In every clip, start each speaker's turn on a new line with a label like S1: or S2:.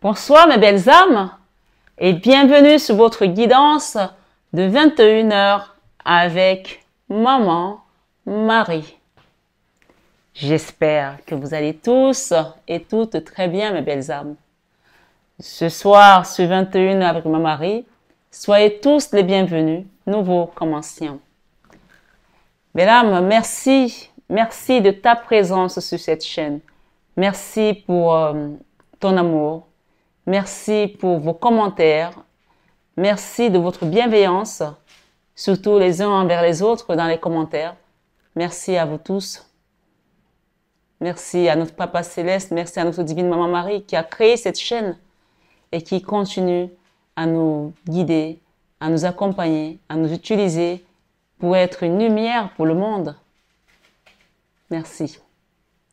S1: Bonsoir mes belles âmes et bienvenue sur votre guidance de 21 heures avec Maman Marie. J'espère que vous allez tous et toutes très bien mes belles âmes. Ce soir sur 21 heures avec Maman Marie, soyez tous les bienvenus, nouveaux comme anciens. Belles âmes, merci de ta présence sur cette chaîne. Merci pour ton amour. Merci pour vos commentaires. Merci de votre bienveillance, surtout les uns envers les autres dans les commentaires. Merci à vous tous. Merci à notre Papa Céleste. Merci à notre Divine Maman Marie qui a créé cette chaîne et qui continue à nous guider, à nous accompagner, à nous utiliser pour être une lumière pour le monde. Merci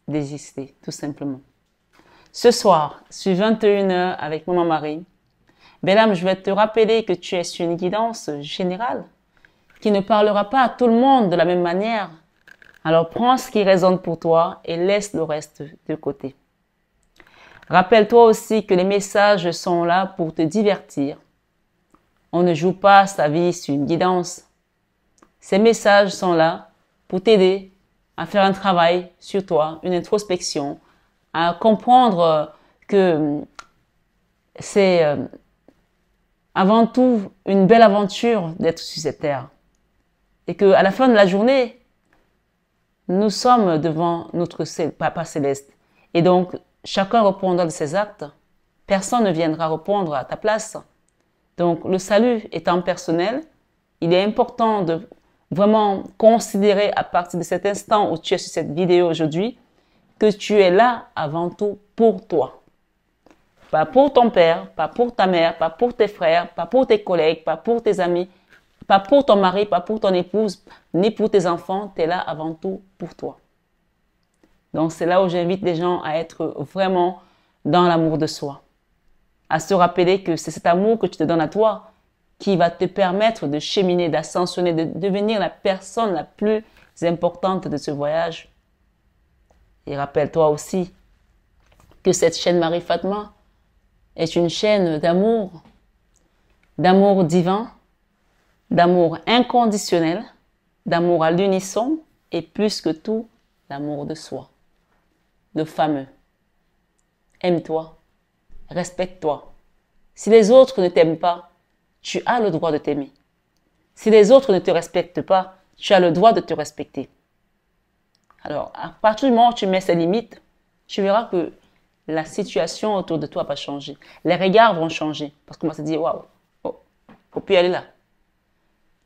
S1: d'exister, tout simplement. Ce soir, sur 21 heures avec Maman Marie, belle âme, je vais te rappeler que tu es sur une guidance générale qui ne parlera pas à tout le monde de la même manière. Alors prends ce qui résonne pour toi et laisse le reste de côté. Rappelle-toi aussi que les messages sont là pour te divertir. On ne joue pas sa vie sur une guidance. Ces messages sont là pour t'aider à faire un travail sur toi, une introspection, à comprendre que c'est avant tout une belle aventure d'être sur cette terre. Et qu'à la fin de la journée, nous sommes devant notre Papa Céleste. Et donc, chacun répondra de ses actes. Personne ne viendra répondre à ta place. Donc, le salut étant personnel, il est important de vraiment considérer à partir de cet instant où tu es sur cette vidéo aujourd'hui, que tu es là avant tout pour toi. Pas pour ton père, pas pour ta mère, pas pour tes frères, pas pour tes collègues, pas pour tes amis, pas pour ton mari, pas pour ton épouse, ni pour tes enfants. Tu es là avant tout pour toi. Donc c'est là où j'invite les gens à être vraiment dans l'amour de soi. À se rappeler que c'est cet amour que tu te donnes à toi qui va te permettre de cheminer, d'ascensionner, de devenir la personne la plus importante de ce voyage. Et rappelle-toi aussi que cette chaîne Marie Fatma est une chaîne d'amour divin, d'amour inconditionnel, d'amour à l'unisson et plus que tout, l'amour de soi. Le fameux. Aime-toi, respecte-toi. Si les autres ne t'aiment pas, tu as le droit de t'aimer. Si les autres ne te respectent pas, tu as le droit de te respecter. Alors, à partir du moment où tu mets ces limites, tu verras que la situation autour de toi va changer. Les regards vont changer. Parce qu'on va se dire, waouh, oh, faut plus aller là.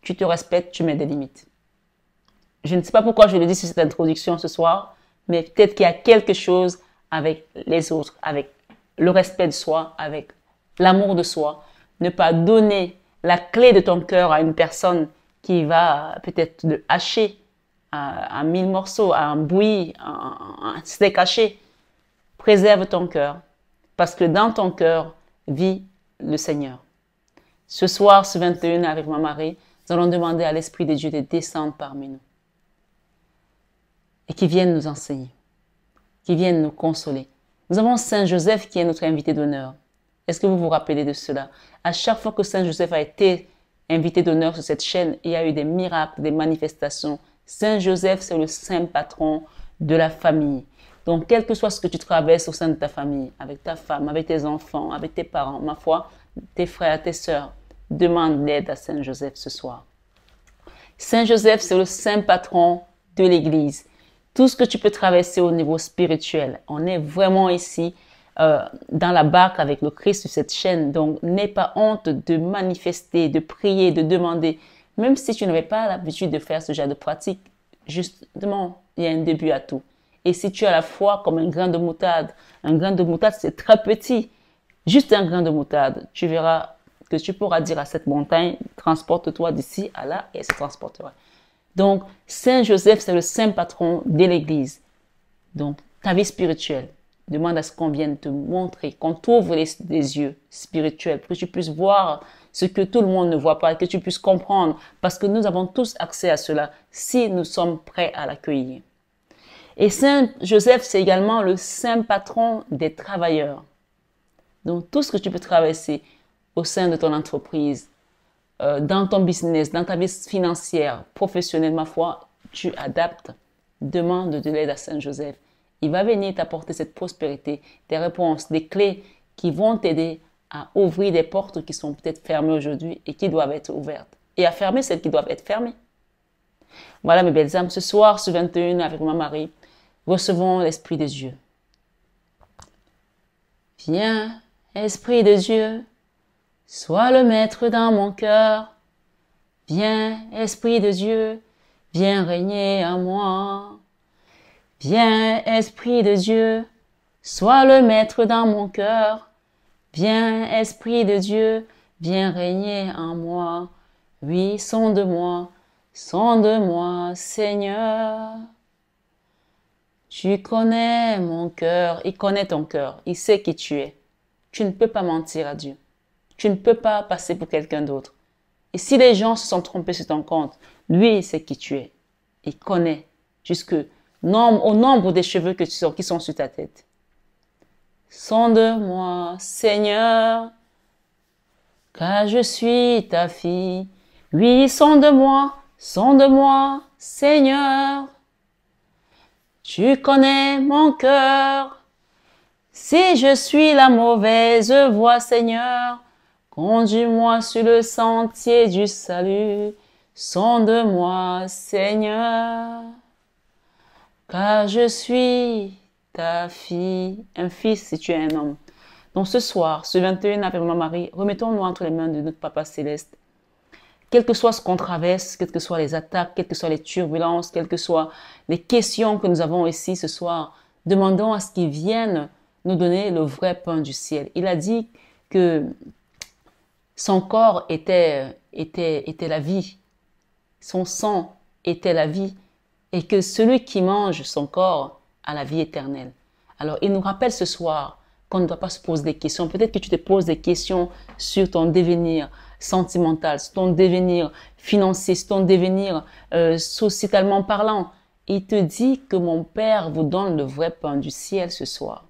S1: Tu te respectes, tu mets des limites. Je ne sais pas pourquoi je le dis sur cette introduction ce soir, mais peut-être qu'il y a quelque chose avec les autres, avec le respect de soi, avec l'amour de soi. Ne pas donner la clé de ton cœur à une personne qui va peut-être le hacher à 1000 morceaux, à un bouilli, un steak haché. Préserve ton cœur, parce que dans ton cœur vit le Seigneur. Ce soir, ce 21 avec Maman Marie, nous allons demander à l'Esprit de Dieu de descendre parmi nous. Et qu'il vienne nous enseigner, qu'il vienne nous consoler. Nous avons Saint Joseph qui est notre invité d'honneur. Est-ce que vous vous rappelez de cela? À chaque fois que Saint Joseph a été invité d'honneur sur cette chaîne, il y a eu des miracles, des manifestations. Saint Joseph, c'est le saint patron de la famille. Donc, quel que soit ce que tu traverses au sein de ta famille, avec ta femme, avec tes enfants, avec tes parents, ma foi, tes frères, tes sœurs, demande l'aide à Saint Joseph ce soir. Saint Joseph, c'est le saint patron de l'Église. Tout ce que tu peux traverser au niveau spirituel, on est vraiment ici dans la barque avec le Christ sur cette chaîne. Donc, n'aie pas honte de manifester, de prier, de demander. Même si tu n'avais pas l'habitude de faire ce genre de pratique, justement, il y a un début à tout. Et si tu as la foi comme un grain de moutarde c'est très petit, juste un grain de moutarde, tu verras que tu pourras dire à cette montagne, transporte-toi d'ici à là, et elle se transportera. Donc, Saint Joseph, c'est le saint patron de l'Église. Donc, ta vie spirituelle, demande à ce qu'on vienne te montrer, qu'on t'ouvre les yeux spirituels, pour que tu puisses voir ce que tout le monde ne voit pas, et que tu puisses comprendre, parce que nous avons tous accès à cela, si nous sommes prêts à l'accueillir. Et Saint Joseph, c'est également le saint patron des travailleurs. Donc, tout ce que tu peux traverser au sein de ton entreprise, dans ton business, dans ta vie financière, professionnelle, ma foi, tu adaptes. Demande de l'aide à Saint-Joseph. Il va venir t'apporter cette prospérité, des réponses, des clés qui vont t'aider à ouvrir des portes qui sont peut-être fermées aujourd'hui et qui doivent être ouvertes. Et à fermer celles qui doivent être fermées. Voilà mes belles âmes, ce soir, ce 21 avec ma Marie, recevons l'Esprit de Dieu. Viens, Esprit de Dieu, sois le maître dans mon cœur. Viens, Esprit de Dieu, viens régner en moi. Viens, Esprit de Dieu, sois le maître dans mon cœur. Viens, Esprit de Dieu, viens régner en moi. Oui, sonde-moi, Seigneur. Tu connais mon cœur, il connaît ton cœur, il sait qui tu es. Tu ne peux pas mentir à Dieu. Tu ne peux pas passer pour quelqu'un d'autre. Et si les gens se sont trompés sur ton compte, lui, il sait qui tu es. Il connaît au nombre des cheveux qui sont sur ta tête. Sonde-moi, Seigneur, car je suis ta fille. Oui, sonde-moi, Seigneur. Tu connais mon cœur. Si je suis la mauvaise voie, Seigneur, conduis-moi sur le sentier du salut. Sonde-moi, Seigneur, car je suis ta fille, un fils si tu es un homme. Donc ce soir, ce 21 avec ma Marie, remettons-nous entre les mains de notre Papa Céleste. Quel que soit ce qu'on traverse, quelles que soient les attaques, quelles que soient les turbulences, quelles que soient les questions que nous avons ici ce soir, demandons à ce qu'il vienne nous donner le vrai pain du ciel. Il a dit que son corps était la vie, son sang était la vie, et que celui qui mange son corps a la vie éternelle. Alors, il nous rappelle ce soir qu'on ne doit pas se poser des questions. Peut-être que tu te poses des questions sur ton devenir sentimental, sur ton devenir financier, sur ton devenir sociétalement parlant. Il te dit que mon Père vous donne le vrai pain du ciel ce soir.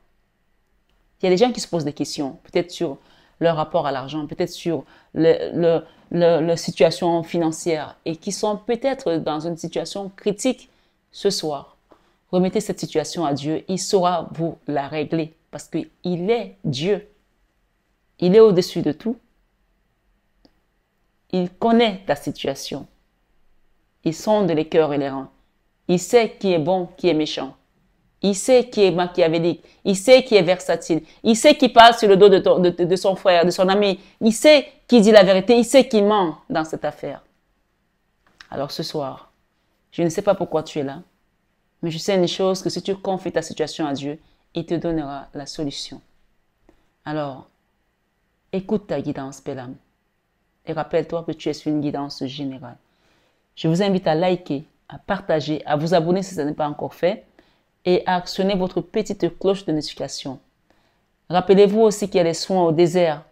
S1: Il y a des gens qui se posent des questions, peut-être sur leur rapport à l'argent, peut-être sur leur situation financière et qui sont peut-être dans une situation critique ce soir. Remettez cette situation à Dieu, il saura vous la régler parce qu'il est Dieu. Il est au-dessus de tout. Il connaît ta situation. Il sonde les cœurs et les reins. Il sait qui est bon, qui est méchant. Il sait qui est machiavélique. Il sait qui est versatile. Il sait qui parle sur le dos de son frère, de son ami. Il sait qui dit la vérité. Il sait qui ment dans cette affaire. Alors ce soir, je ne sais pas pourquoi tu es là, mais je sais une chose, que si tu confies ta situation à Dieu, il te donnera la solution. Alors, écoute ta guidance, belle âme. Et rappelle-toi que tu es sur une guidance générale. Je vous invite à liker, à partager, à vous abonner si ce n'est pas encore fait et à actionner votre petite cloche de notification. Rappelez-vous aussi qu'il y a les soins au désert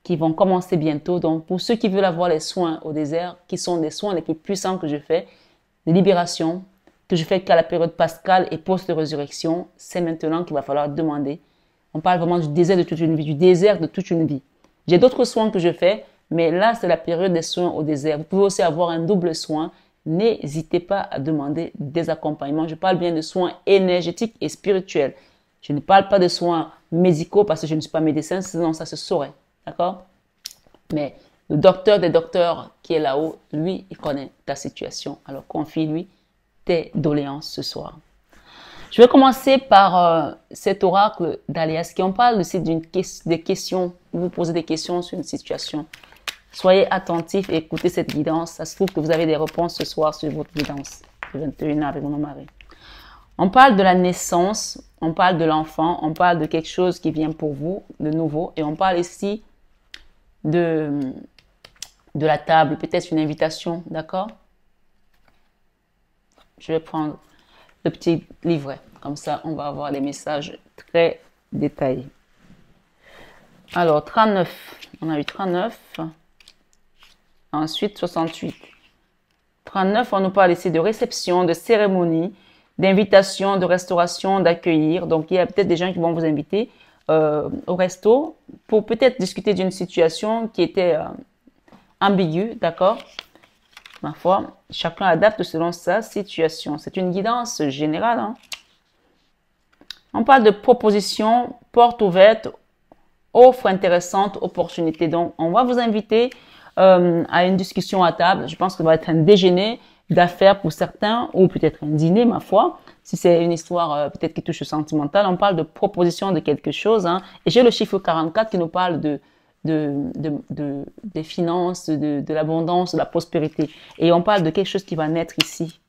S1: qui vont commencer bientôt. Donc, pour ceux qui veulent avoir les soins au désert, qui sont des soins les plus puissants que je fais, de libération, que je fais qu'à la période pascale et post-résurrection, c'est maintenant qu'il va falloir demander. On parle vraiment du désert de toute une vie, du désert de toute une vie. J'ai d'autres soins que je fais, mais là, c'est la période des soins au désert. Vous pouvez aussi avoir un double soin. N'hésitez pas à demander des accompagnements. Je parle bien de soins énergétiques et spirituels. Je ne parle pas de soins médicaux parce que je ne suis pas médecin, sinon ça se saurait. D'accord? Mais le docteur des docteurs qui est là-haut, lui, il connaît ta situation. Alors confie-lui tes doléances ce soir. Je vais commencer par cet oracle d'Alias qui en parle aussi des questions. Vous posez des questions sur une situation. Soyez attentifs et écoutez cette guidance. Ça se trouve que vous avez des réponses ce soir sur votre guidance. Le 21 avec mon mari. On parle de la naissance, on parle de l'enfant, on parle de quelque chose qui vient pour vous, de nouveau. Et on parle ici de la table, peut-être une invitation, d'accord? Je vais prendre le petit livret. Comme ça, on va avoir les messages très détaillés. Alors, 39. On a eu 39. Ensuite, 68. 39, on nous parle ici de réception, de cérémonie, d'invitation, de restauration, d'accueillir. Donc, il y a peut-être des gens qui vont vous inviter au resto pour peut-être discuter d'une situation qui était ambiguë, d'accord? Ma foi, chacun adapte selon sa situation. C'est une guidance générale, hein. On parle de proposition, porte ouverte, offre intéressante, opportunité. Donc, on va vous inviter à une discussion à table. Je pense que ça va être un déjeuner d'affaires pour certains ou peut-être un dîner, ma foi. Si c'est une histoire peut-être qui touche au sentimental, on parle de proposition de quelque chose, hein. Et j'ai le chiffre 44 qui nous parle des finances, de l'abondance, de la prospérité. Et on parle de quelque chose qui va naître ici.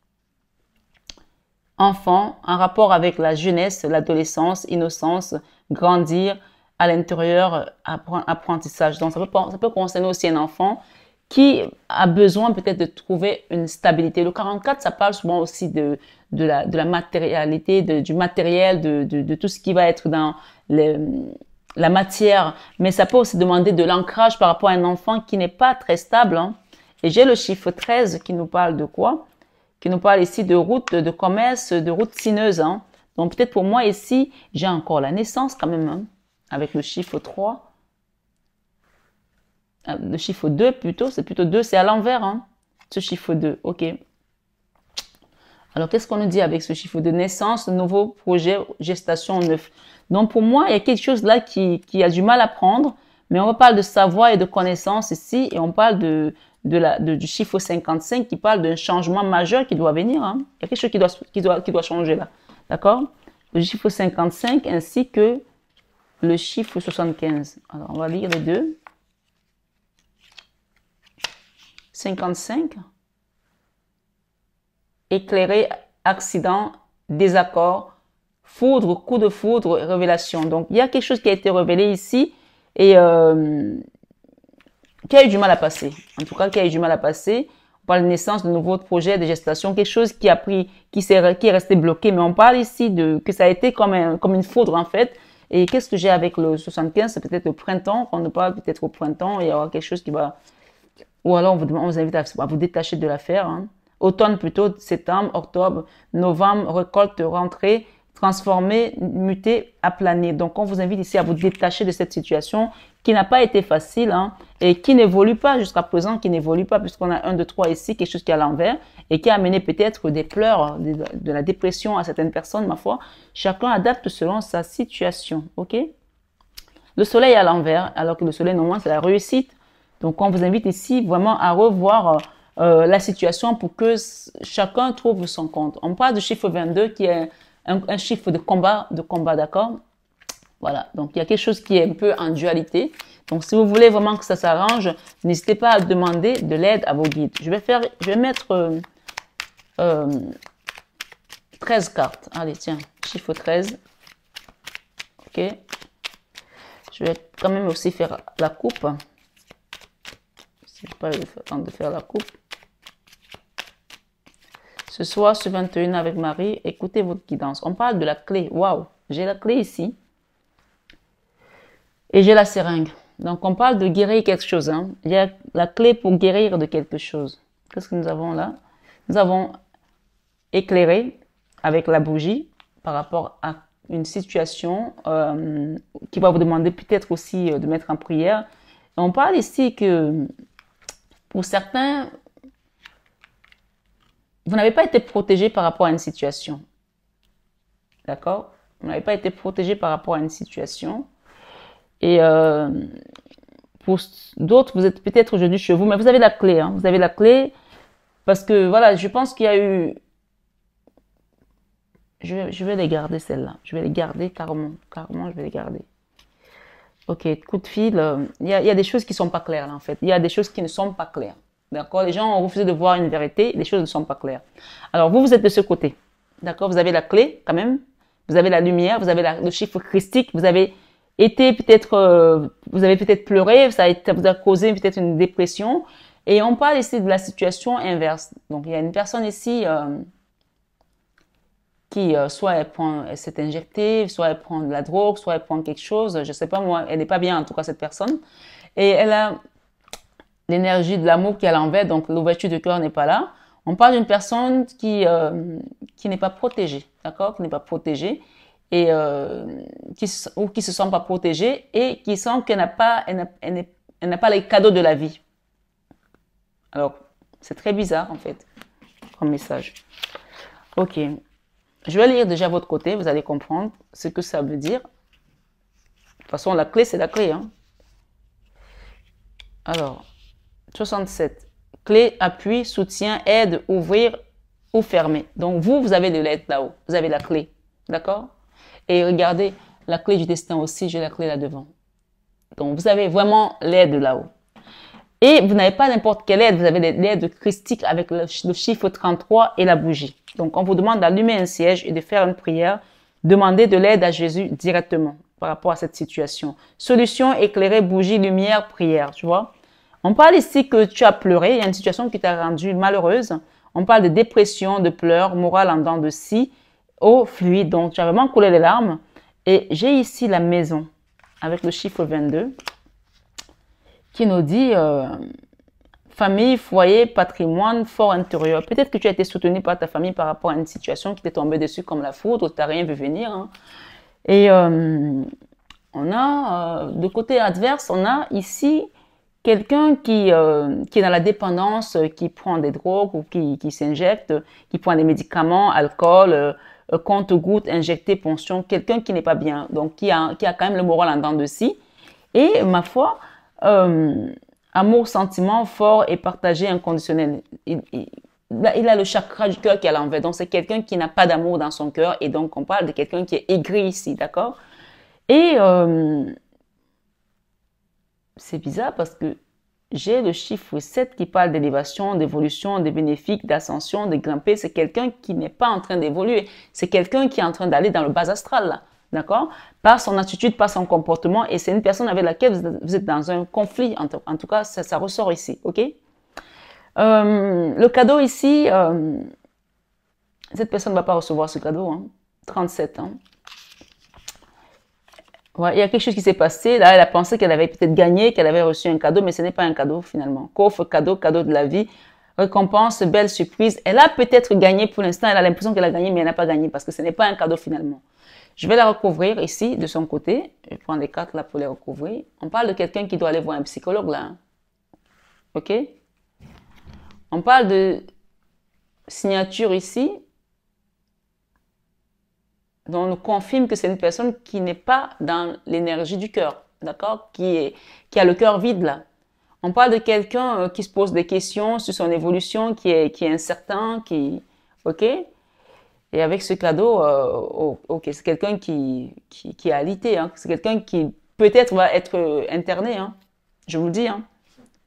S1: Enfant, en rapport avec la jeunesse, l'adolescence, innocence, grandir à l'intérieur, apprentissage. Donc, ça peut concerner aussi un enfant qui a besoin peut-être de trouver une stabilité. Le 44, ça parle souvent aussi de la matérialité, du matériel, de tout ce qui va être dans la matière. Mais ça peut aussi demander de l'ancrage par rapport à un enfant qui n'est pas très stable, hein. Et j'ai le chiffre 13 qui nous parle de quoi? Qui nous parle ici de route de commerce, de route sinueuse, hein. Donc peut-être pour moi ici, j'ai encore la naissance quand même, hein, avec le chiffre 3. Le chiffre 2 plutôt, c'est plutôt 2, c'est à l'envers, hein, ce chiffre 2, ok. Alors qu'est-ce qu'on nous dit avec ce chiffre de naissance, nouveau projet, gestation 9. Donc pour moi, il y a quelque chose là qui a du mal à prendre, mais on parle de savoir et de connaissance ici, et on parle du chiffre 55 qui parle d'un changement majeur qui doit venir, hein. Il y a quelque chose qui doit changer là, d'accord? Le chiffre 55 ainsi que le chiffre 75. Alors on va lire les deux. 55. Éclairé, accident, désaccord, foudre, coup de foudre, révélation. Donc il y a quelque chose qui a été révélé ici et qui a eu du mal à passer. En tout cas, qui a eu du mal à passer. On parle de naissance, de nouveaux projets, de gestation, quelque chose qui est resté bloqué. Mais on parle ici que ça a été comme une foudre, en fait. Et qu'est-ce que j'ai avec le 75? C'est peut-être le printemps. Quand on parle peut-être au printemps, il y aura quelque chose qui va, ou alors on vous invite à vous détacher de l'affaire, hein. Automne plutôt, septembre, octobre, novembre, récolte, rentrée, transformer, muter, aplaner. Donc, on vous invite ici à vous détacher de cette situation qui n'a pas été facile, hein, et qui n'évolue pas jusqu'à présent, qui n'évolue pas puisqu'on a 1, 2, 3 ici, quelque chose qui est à l'envers et qui a amené peut-être des pleurs, de la dépression à certaines personnes, ma foi. Chacun adapte selon sa situation, ok? Le soleil est à l'envers, alors que le soleil, normalement, c'est la réussite. Donc, on vous invite ici vraiment à revoir la situation pour que chacun trouve son compte. On parle du chiffre 22 qui est un chiffre de combat, d'accord? Voilà, donc il y a quelque chose qui est un peu en dualité. Donc, si vous voulez vraiment que ça s'arrange, n'hésitez pas à demander de l'aide à vos guides. Je vais mettre 13 cartes. Allez, tiens, chiffre 13. Ok. Je vais quand même aussi faire la coupe. Si je n'ai pas le temps de faire la coupe. Ce soir, sur 21 avec Marie, écoutez votre guidance. On parle de la clé. Waouh, j'ai la clé ici. Et j'ai la seringue. Donc, on parle de guérir quelque chose, hein. Il y a la clé pour guérir de quelque chose. Qu'est-ce que nous avons là? Nous avons éclairé avec la bougie par rapport à une situation qui va vous demander peut-être aussi de mettre en prière. Et on parle ici que pour certains, vous n'avez pas été protégé par rapport à une situation. D'accord? Vous n'avez pas été protégé par rapport à une situation. Et pour d'autres, vous êtes peut-être aujourd'hui chez vous, mais vous avez la clé, hein. Vous avez la clé parce que, voilà, je pense qu'il y a eu... Je vais les garder, celles-là. Je vais les garder carrément. Carrément, je vais les garder. Ok, coup de fil. Il y a des choses qui ne sont pas claires, là, en fait. Il y a des choses qui ne sont pas claires. D'accord? Les gens ont refusé de voir une vérité. Les choses ne sont pas claires. Alors, vous êtes de ce côté. D'accord? Vous avez la clé, quand même. Vous avez la lumière. Vous avez le chiffre christique. Vous avez été peut-être... vous avez peut-être pleuré. Ça vous a causé peut-être une dépression. Et on parle ici de la situation inverse. Donc, il y a une personne ici... qui soit elle s'est injectée, soit elle prend de la drogue, soit elle prend quelque chose, je sais pas moi, elle n'est pas bien en tout cas cette personne. Et elle a l'énergie de l'amour qui est à l'envers, donc l'ouverture du cœur n'est pas là. On parle d'une personne qui n'est pas protégée, d'accord, qui n'est pas protégée. et ou qui se sent pas protégée et qui sent qu'elle n'a pas, elle n'a pas les cadeaux de la vie. Alors, c'est très bizarre en fait, comme message. Ok, je vais lire déjà votre côté, vous allez comprendre ce que ça veut dire. De toute façon, la clé, c'est la clé. Hein. Alors, 67. Clé, appui, soutien, aide, ouvrir ou fermer. Donc, vous avez de l'aide là-haut. Vous avez la clé. D'accord? Et regardez, la clé du destin aussi, j'ai la clé là devant. Donc, vous avez vraiment l'aide là-haut. Et vous n'avez pas n'importe quelle aide, vous avez l'aide christique avec le chiffre 33 et la bougie. Donc, on vous demande d'allumer un siège et de faire une prière. Demandez de l'aide à Jésus directement par rapport à cette situation. Solution, éclairer, bougie, lumière, prière, tu vois. On parle ici que tu as pleuré, il y a une situation qui t'a rendue malheureuse. On parle de dépression, de pleurs, morale en dents de scie, eau fluide. Donc, tu as vraiment coulé les larmes. Et j'ai ici la maison avec le chiffre 22 qui nous dit famille, foyer, patrimoine, fort intérieur. Peut-être que tu as été soutenu par ta famille par rapport à une situation qui t'est tombée dessus comme la foudre, tu n'as rien vu venir. Hein. Et on a, de côté adverse, on a ici quelqu'un qui est dans la dépendance, qui prend des drogues ou qui s'injecte, qui prend des médicaments, alcool, compte-gouttes, injecté, pension, quelqu'un qui n'est pas bien, donc qui a quand même le moral en dents de scie. Et ma foi, amour, sentiment fort et partagé inconditionnel. Il a le chakra du cœur qui est à l'envers. Donc, c'est quelqu'un qui n'a pas d'amour dans son cœur. Et donc, on parle de quelqu'un qui est aigri ici, d'accord? Et c'est bizarre parce que j'ai le chiffre 7 qui parle d'élévation, d'évolution, de bénéfique, d'ascension, de grimper. C'est quelqu'un qui n'est pas en train d'évoluer. C'est quelqu'un qui est en train d'aller dans le bas astral, là. D'accord? Par son attitude, par son comportement. Et c'est une personne avec laquelle vous êtes dans un conflit. En tout cas, ça ressort ici. OK? Le cadeau ici, cette personne ne va pas recevoir ce cadeau. Hein. 37 ans. Ouais, il y a quelque chose qui s'est passé. Là, elle a pensé qu'elle avait peut-être gagné, qu'elle avait reçu un cadeau, mais ce n'est pas un cadeau finalement. Coffre, cadeau, cadeau de la vie, récompense, belle surprise. Elle a peut-être gagné pour l'instant. Elle a l'impression qu'elle a gagné, mais elle n'a pas gagné parce que ce n'est pas un cadeau finalement. Je vais la recouvrir ici, de son côté. Je prends les cartes là pour les recouvrir. On parle de quelqu'un qui doit aller voir un psychologue là. Hein. OK? On parle de signature ici. Donc, on nous confirme que c'est une personne qui n'est pas dans l'énergie du cœur. D'accord? Qui a le cœur vide là. On parle de quelqu'un qui se pose des questions sur son évolution, qui est incertain, OK? Et avec ce cadeau, ok, c'est quelqu'un qui est alité, hein. C'est quelqu'un qui peut-être va être interné, hein. Je vous le dis, hein.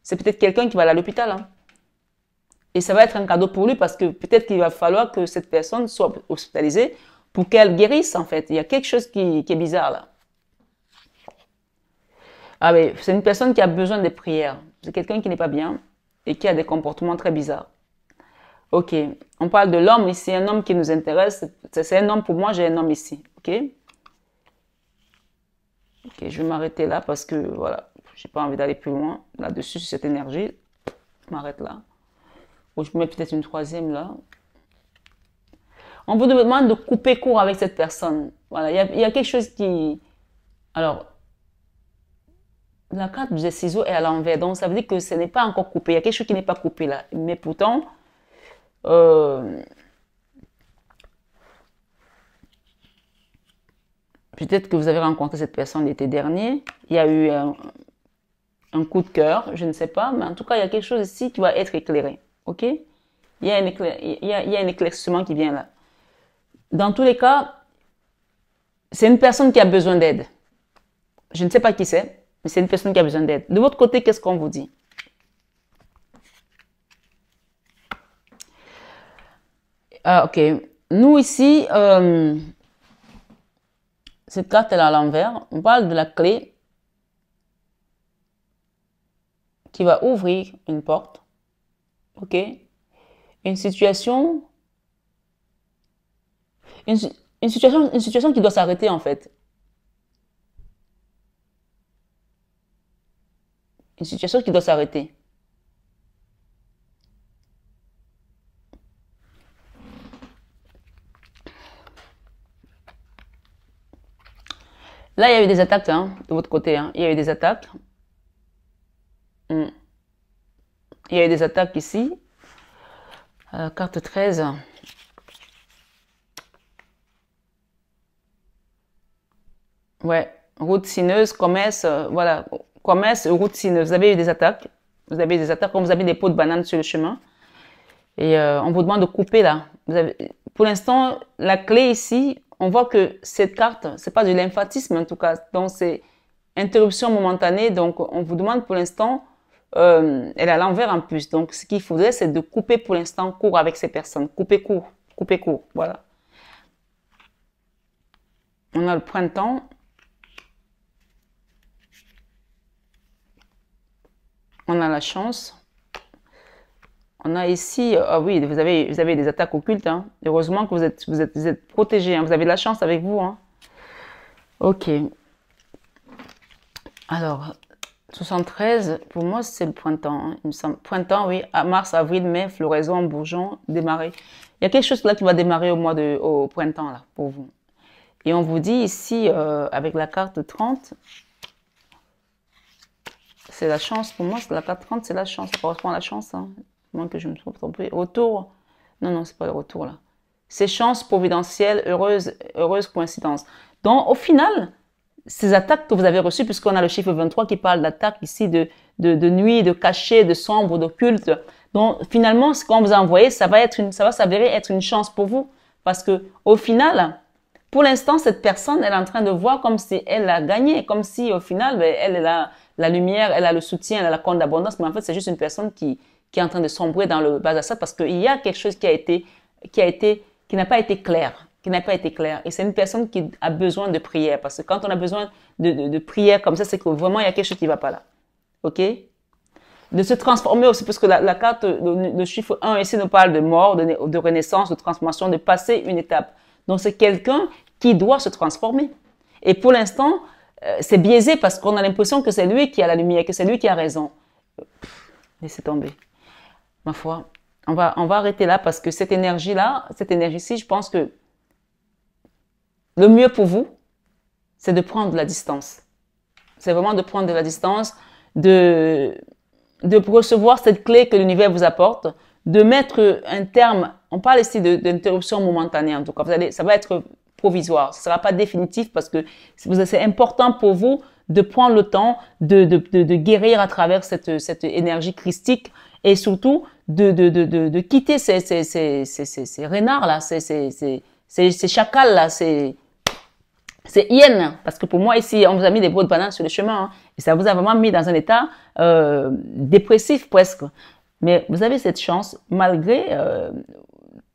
S1: C'est peut-être quelqu'un qui va aller à l'hôpital, hein. Et ça va être un cadeau pour lui parce que peut-être qu'il va falloir que cette personne soit hospitalisée pour qu'elle guérisse, en fait. Il y a quelque chose qui est bizarre, là. Ah oui, c'est une personne qui a besoin de prières. C'est quelqu'un qui n'est pas bien et qui a des comportements très bizarres. Ok, on parle de l'homme ici, un homme qui nous intéresse. C'est un homme pour moi, j'ai un homme ici. Ok, ok, je vais m'arrêter là parce que voilà, j'ai pas envie d'aller plus loin là-dessus sur cette énergie. Je m'arrête là. Ou je mets peut-être une troisième là. On vous demande de couper court avec cette personne. Voilà, il y a quelque chose qui. Alors, la carte des ciseaux est à l'envers, donc ça veut dire que ce n'est pas encore coupé. Il y a quelque chose qui n'est pas coupé là. Mais pourtant, peut-être que vous avez rencontré cette personne l'été dernier. Il y a eu un coup de cœur, je ne sais pas, mais en tout cas, il y a quelque chose ici qui va être éclairé. OK? Il y a un éclaircissement qui vient là. Dans tous les cas, c'est une personne qui a besoin d'aide. Je ne sais pas qui c'est, mais c'est une personne qui a besoin d'aide. De votre côté, qu'est-ce qu'on vous dit? Ah, ok. Nous ici, cette carte est à l'envers. On parle de la clé qui va ouvrir une porte. Ok? Une situation, une, une situation qui doit s'arrêter en fait. Une situation qui doit s'arrêter. Là, il y a eu des attaques, hein, de votre côté. Hein. Il y a eu des attaques. Il y a eu des attaques ici. Carte 13. Ouais, route sinueuse, commerce, voilà. Commerce, route sinueuse. Vous avez eu des attaques. Vous avez eu des attaques, comme vous avez des pots de bananes sur le chemin. Et on vous demande de couper là. Pour l'instant, la clé ici, on voit que cette carte, c'est pas du lymphatisme en tout cas. Donc, c'est interruption momentanée. Donc, on vous demande pour l'instant, elle est à l'envers en plus. Donc, ce qu'il faudrait, c'est de couper pour l'instant court avec ces personnes. Couper court. Couper court. Voilà. On a le printemps. On a la chance. On a ici, ah oui, vous avez des attaques occultes. Hein. Heureusement que vous êtes protégés. Hein. Vous avez de la chance avec vous. Hein. Ok. Alors, 73, pour moi, c'est le printemps. Hein. Il me semble. Printemps, oui. Mars, avril, mai, floraison, bourgeon, démarrer. Il y a quelque chose là qui va démarrer au printemps, là, pour vous. Et on vous dit ici, avec la carte 30, c'est la chance. Pour moi, la carte 30, c'est la chance. Ça correspond à la chance. Hein. Moins que je me sois trompée. Retour. Non, non, c'est pas le retour là. C'est chance providentielle, heureuse coïncidence. Donc, au final, ces attaques que vous avez reçues, puisqu'on a le chiffre 23 qui parle d'attaques ici de nuit, de cachet, de sombre, d'occulte. Donc, finalement, ce qu'on vous a envoyé, ça va s'avérer être une chance pour vous. Parce que, au final, pour l'instant, cette personne, elle est en train de voir comme si elle a gagné, comme si, au final, ben, elle a la lumière, elle a le soutien, elle a la compte d'abondance, mais en fait, c'est juste une personne qui est en train de sombrer dans le bas assad parce qu'il y a quelque chose qui n'a pas été clair, Et c'est une personne qui a besoin de prière parce que quand on a besoin de prière comme ça, c'est que vraiment il y a quelque chose qui ne va pas là. Ok? De se transformer aussi parce que la carte, le chiffre 1 ici nous parle de mort, de renaissance, de transformation, de passer une étape. Donc c'est quelqu'un qui doit se transformer. Et pour l'instant, c'est biaisé parce qu'on a l'impression que c'est lui qui a la lumière, que c'est lui qui a raison. Laissez tomber. Ma foi, on va arrêter là parce que cette énergie-là, cette énergie-ci, je pense que le mieux pour vous, c'est de prendre de la distance. C'est vraiment de prendre de la distance, de recevoir cette clé que l'univers vous apporte, de mettre un terme, on parle ici d'interruption momentanée en tout cas, ça va être provisoire, ça ne sera pas définitif parce que c'est important pour vous de prendre le temps de guérir à travers cette énergie christique et surtout de quitter ces renards là, ces chacals là, ces hyènes. Parce que pour moi ici, on vous a mis des brots de bananes sur le chemin hein, et ça vous a vraiment mis dans un état dépressif presque. Mais vous avez cette chance, malgré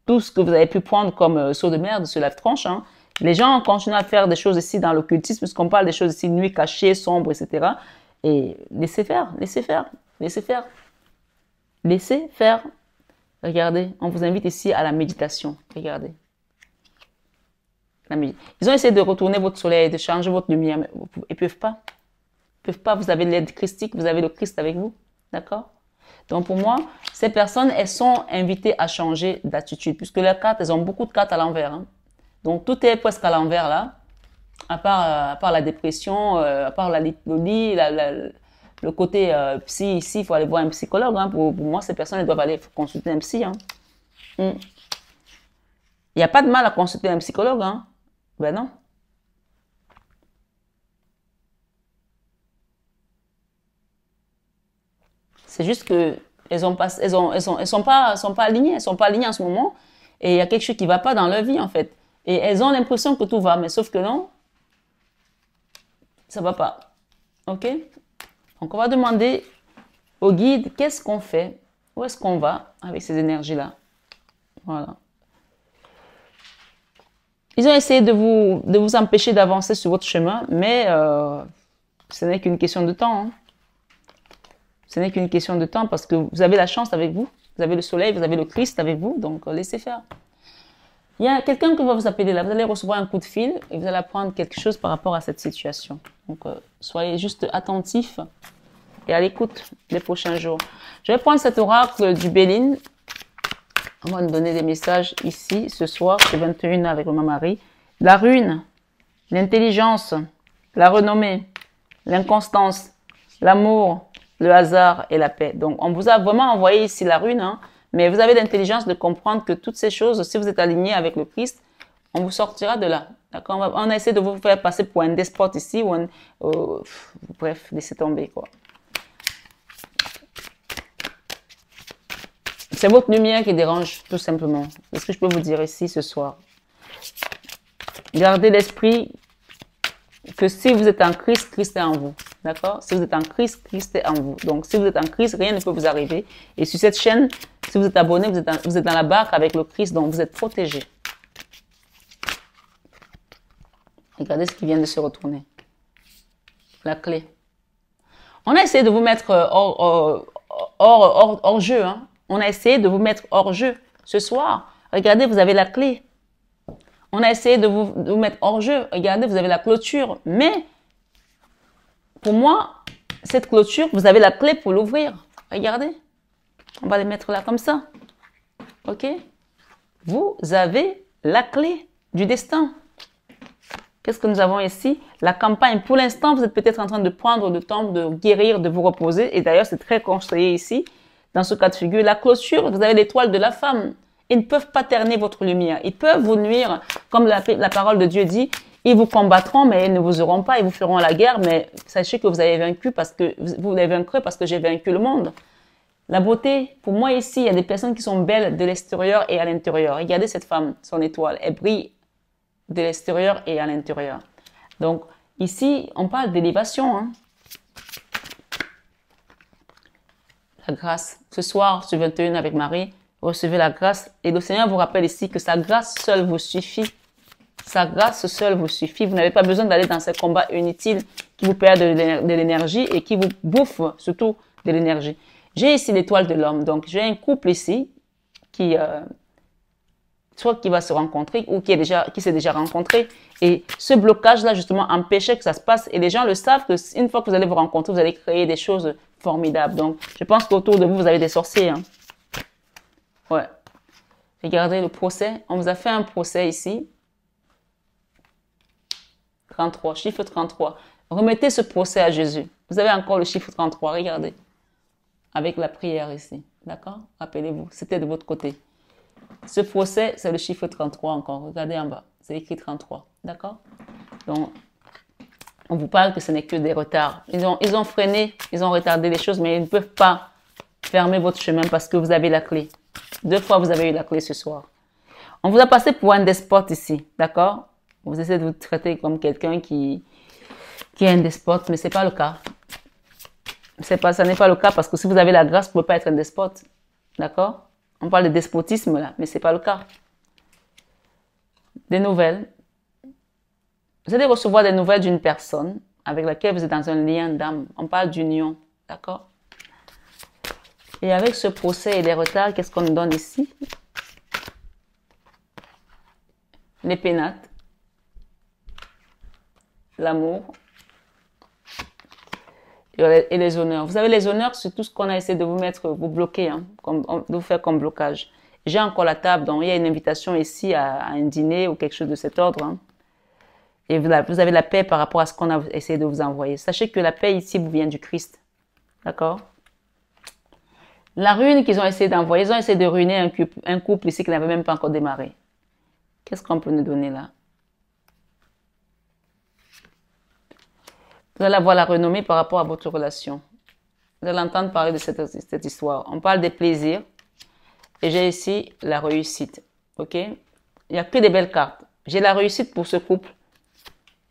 S1: tout ce que vous avez pu prendre comme saut de merde sur la tronche. Hein, les gens continuent à faire des choses ici dans l'occultisme, puisqu'on parle des choses ici, nuit cachée, sombre, etc. Et laissez faire, laissez faire, laissez faire. Laissez faire. Regardez, on vous invite ici à la méditation. Regardez. Ils ont essayé de retourner votre soleil, de changer votre lumière, mais ils ne peuvent pas. Ils ne peuvent pas, vous avez l'aide christique, vous avez le Christ avec vous. D'accord? Donc pour moi, ces personnes, elles sont invitées à changer d'attitude, puisque leurs cartes, elles ont beaucoup de cartes à l'envers. Hein. Donc tout est presque à l'envers là, à part la dépression, à part le lit, le côté psy ici, il faut aller voir un psychologue. Hein. Pour moi, ces personnes, elles doivent aller consulter un psy. Hein. Il n'y a pas de mal à consulter un psychologue. Hein. Ben non. C'est juste que elles sont pas alignées, elles sont pas alignées en ce moment, et il y a quelque chose qui va pas dans leur vie en fait. Et elles ont l'impression que tout va, mais sauf que non, ça va pas. Ok? Donc on va demander au guide qu'est-ce qu'on fait, où est-ce qu'on va avec ces énergies-là. Voilà. Ils ont essayé de vous empêcher d'avancer sur votre chemin, mais ce n'est qu'une question de temps. Hein. Ce n'est qu'une question de temps parce que vous avez la chance avec vous. Vous avez le soleil, vous avez le Christ avec vous, donc laissez faire. Il y a quelqu'un qui va vous appeler là. Vous allez recevoir un coup de fil et vous allez apprendre quelque chose par rapport à cette situation. Donc, soyez juste attentifs et à l'écoute les prochains jours. Je vais prendre cet oracle du Béline. On va nous donner des messages ici, ce soir, c'est 21 avec Maman Marie. La ruine, l'intelligence, la renommée, l'inconstance, l'amour, le hasard et la paix. Donc, on vous a vraiment envoyé ici la rune, hein, mais vous avez l'intelligence de comprendre que toutes ces choses, si vous êtes aligné avec le Christ, on vous sortira de là. D'accord? On a essayé de vous faire passer pour un despote ici, ou un, bref, laissez tomber, quoi. C'est votre lumière qui dérange, tout simplement. C'est ce que je peux vous dire ici ce soir. Gardez l'esprit que si vous êtes en Christ, Christ est en vous. D'accord? Si vous êtes en Christ, Christ est en vous. Donc, si vous êtes en Christ, rien ne peut vous arriver. Et sur cette chaîne, si vous êtes abonné, vous êtes dans la barque avec le Christ, donc vous êtes protégé. Regardez ce qui vient de se retourner. La clé. On a essayé de vous mettre hors jeu. Hein. On a essayé de vous mettre hors jeu ce soir. Regardez, vous avez la clé. On a essayé de vous mettre hors jeu. Regardez, vous avez la clôture. Mais, pour moi, cette clôture, vous avez la clé pour l'ouvrir. Regardez. On va les mettre là comme ça. OK? Vous avez la clé du destin. Qu'est-ce que nous avons ici? La campagne. Pour l'instant, vous êtes peut-être en train de prendre le temps de guérir, de vous reposer. Et d'ailleurs, c'est très conseillé ici, dans ce cas de figure. La clôture, vous avez l'étoile de la femme. Ils ne peuvent pas terner votre lumière. Ils peuvent vous nuire, comme la parole de Dieu dit. Ils vous combattront, mais ils ne vous auront pas. Ils vous feront la guerre, mais sachez que vous avez vaincu parce que vous les vaincrez parce que j'ai vaincu le monde. La beauté, pour moi ici, il y a des personnes qui sont belles de l'extérieur et à l'intérieur. Regardez cette femme, son étoile. Elle brille de l'extérieur et à l'intérieur. Donc, ici, on parle d'élévation. Hein. La grâce. Ce soir, sur 21 avec Marie, recevez la grâce. Et le Seigneur vous rappelle ici que sa grâce seule vous suffit. Sa grâce seule vous suffit. Vous n'avez pas besoin d'aller dans ces combats inutiles qui vous perdent de l'énergie et qui vous bouffent surtout de l'énergie. J'ai ici l'étoile de l'homme. Donc, j'ai un couple ici qui... soit qui va se rencontrer ou qui s'est déjà rencontré. Et ce blocage-là, justement, empêchait que ça se passe. Et les gens le savent qu'une fois que vous allez vous rencontrer, vous allez créer des choses formidables. Donc, je pense qu'autour de vous, vous avez des sorciers. Hein. Ouais. Regardez le procès. On vous a fait un procès ici. 33, chiffre 33. Remettez ce procès à Jésus. Vous avez encore le chiffre 33, regardez. Avec la prière ici. D'accord? Rappelez-vous, c'était de votre côté. Ce procès, c'est le chiffre 33 encore. Regardez en bas. C'est écrit 33. D'accord? Donc, on vous parle que ce n'est que des retards. Ils ont freiné, ils ont retardé les choses, mais ils ne peuvent pas fermer votre chemin parce que vous avez la clé. 2 fois, vous avez eu la clé ce soir. On vous a passé pour un despote ici. D'accord? Vous essayez de vous traiter comme quelqu'un qui est un despote, mais ce n'est pas le cas. Ça n'est pas le cas parce que si vous avez la grâce, vous ne pouvez pas être un despote. D'accord? On parle de despotisme là, mais ce n'est pas le cas. Des nouvelles. Vous allez recevoir des nouvelles d'une personne avec laquelle vous êtes dans un lien d'âme. On parle d'union. D'accord? Et avec ce procès et les retards, qu'est-ce qu'on nous donne ici? Les pénates. L'amour. Et les honneurs. Vous savez, les honneurs, c'est tout ce qu'on a essayé de vous mettre, vous bloquer, hein, de vous faire comme blocage. J'ai encore la table, donc il y a une invitation ici à un dîner ou quelque chose de cet ordre. Hein. Et vous avez la paix par rapport à ce qu'on a essayé de vous envoyer. Sachez que la paix ici vous vient du Christ. D'accord? La rune qu'ils ont essayé d'envoyer, ils ont essayé de ruiner un couple ici qui n'avait même pas encore démarré. Qu'est-ce qu'on peut nous donner là? Vous allez avoir la renommée par rapport à votre relation. Vous allez entendre parler de cette histoire. On parle des plaisirs. Et j'ai ici la réussite. OK? Il n'y a que des belles cartes. J'ai la réussite pour ce couple.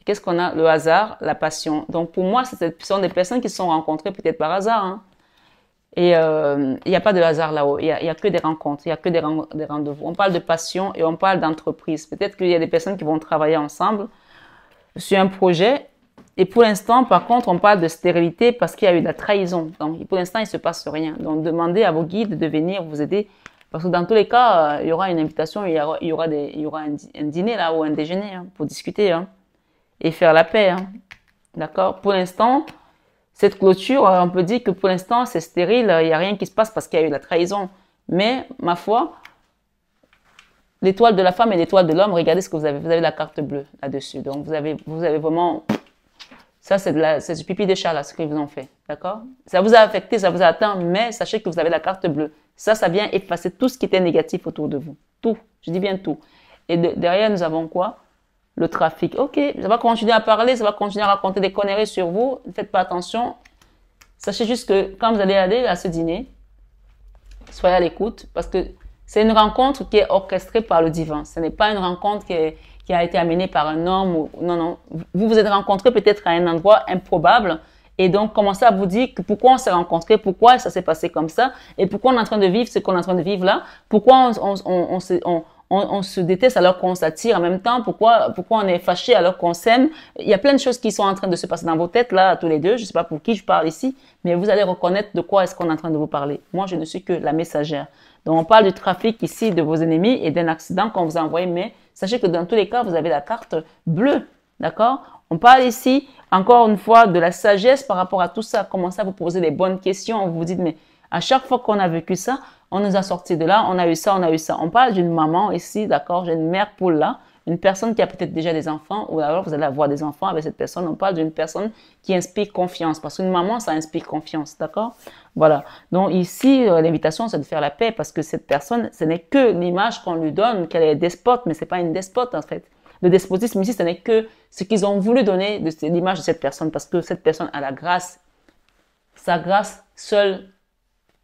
S1: Qu'est-ce qu'on a? Le hasard, la passion. Donc pour moi, ce sont des personnes qui se sont rencontrées peut-être par hasard. Hein. Et il n'y a pas de hasard là-haut. Il y a que des rencontres. Il n'y a que des rendez-vous. On parle de passion et on parle d'entreprise. Peut-être qu'il y a des personnes qui vont travailler ensemble sur un projet. Et pour l'instant, par contre, on parle de stérilité parce qu'il y a eu de la trahison. Donc, pour l'instant, il ne se passe rien. Donc, demandez à vos guides de venir vous aider. Parce que dans tous les cas, il y aura une invitation, il y aura un dîner là ou un déjeuner hein, pour discuter hein, et faire la paix. Hein. D'accord? Pour l'instant, cette clôture, on peut dire que pour l'instant, c'est stérile. Il n'y a rien qui se passe parce qu'il y a eu de la trahison. Mais, ma foi, l'étoile de la femme et l'étoile de l'homme, regardez ce que vous avez. Vous avez la carte bleue là-dessus. Donc, vous avez vraiment... Ça, c'est du pipi de chat, là, ce qu'ils vous ont fait. D'accord? Ça vous a affecté, ça vous a atteint, mais sachez que vous avez la carte bleue. Ça vient effacer tout ce qui était négatif autour de vous. Tout. Je dis bien tout. Et derrière, nous avons quoi? Le trafic. Ok, ça va continuer à parler, ça va continuer à raconter des conneries sur vous. Ne faites pas attention. Sachez juste que quand vous allez aller à ce dîner, soyez à l'écoute parce que c'est une rencontre qui est orchestrée par le divin. Ce n'est pas une rencontre qui a été amenée par un homme. Non, non. Vous vous êtes rencontrés peut-être à un endroit improbable et donc commencez à vous dire que pourquoi on s'est rencontrés, pourquoi ça s'est passé comme ça et pourquoi on est en train de vivre ce qu'on est en train de vivre là, pourquoi on se déteste alors qu'on s'attire en même temps, pourquoi on est fâché alors qu'on s'aime. Il y a plein de choses qui sont en train de se passer dans vos têtes là, tous les deux. Je ne sais pas pour qui je parle ici, mais vous allez reconnaître de quoi est-ce qu'on est en train de vous parler. Moi, je ne suis que la messagère. Donc, on parle du trafic ici de vos ennemis et d'un accident qu'on vous a envoyé, mais sachez que dans tous les cas, vous avez la carte bleue, d'accord? On parle ici, encore une fois, de la sagesse par rapport à tout ça. Commencez à vous poser les bonnes questions. Vous vous dites, mais à chaque fois qu'on a vécu ça, on nous a sortis de là, on a eu ça, on a eu ça. On parle d'une maman ici, d'accord? J'ai une mère poule là, une personne qui a peut-être déjà des enfants, ou alors vous allez avoir des enfants avec cette personne. On parle d'une personne qui inspire confiance, parce qu'une maman, ça inspire confiance, d'accord? Voilà. Donc ici, l'invitation, c'est de faire la paix, parce que cette personne, ce n'est que l'image qu'on lui donne, qu'elle est despote, mais c'est pas une despote en fait. Le despotisme ici, ce n'est que ce qu'ils ont voulu donner de l'image de cette personne, parce que cette personne a la grâce. Sa grâce seule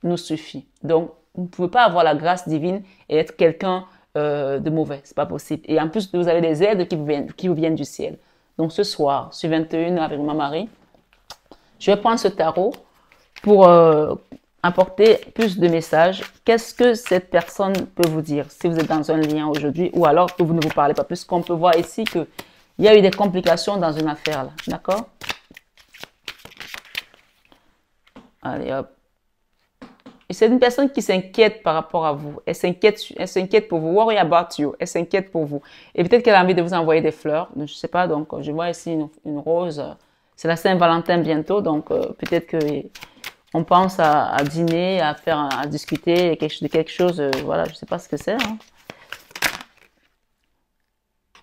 S1: nous suffit. Donc, vous ne pouvez pas avoir la grâce divine et être quelqu'un de mauvais. C'est pas possible. Et en plus, vous avez des aides qui vous viennent du ciel. Donc, ce soir, sur 21 avec ma Marie, je vais prendre ce tarot pour apporter plus de messages. Qu'est-ce que cette personne peut vous dire si vous êtes dans un lien aujourd'hui ou alors que vous ne vous parlez pas plus, qu'on peut voir ici qu'il y a eu des complications dans une affaire là. D'accord? Allez, hop. C'est une personne qui s'inquiète par rapport à vous. Elle s'inquiète pour vous. Worry about you. Elle s'inquiète pour vous. Et peut-être qu'elle a envie de vous envoyer des fleurs. Je ne sais pas. Donc, je vois ici une rose. C'est la Saint-Valentin bientôt. Donc, peut-être qu'on pense à dîner, à discuter de quelque chose. Voilà, je ne sais pas ce que c'est. Hein.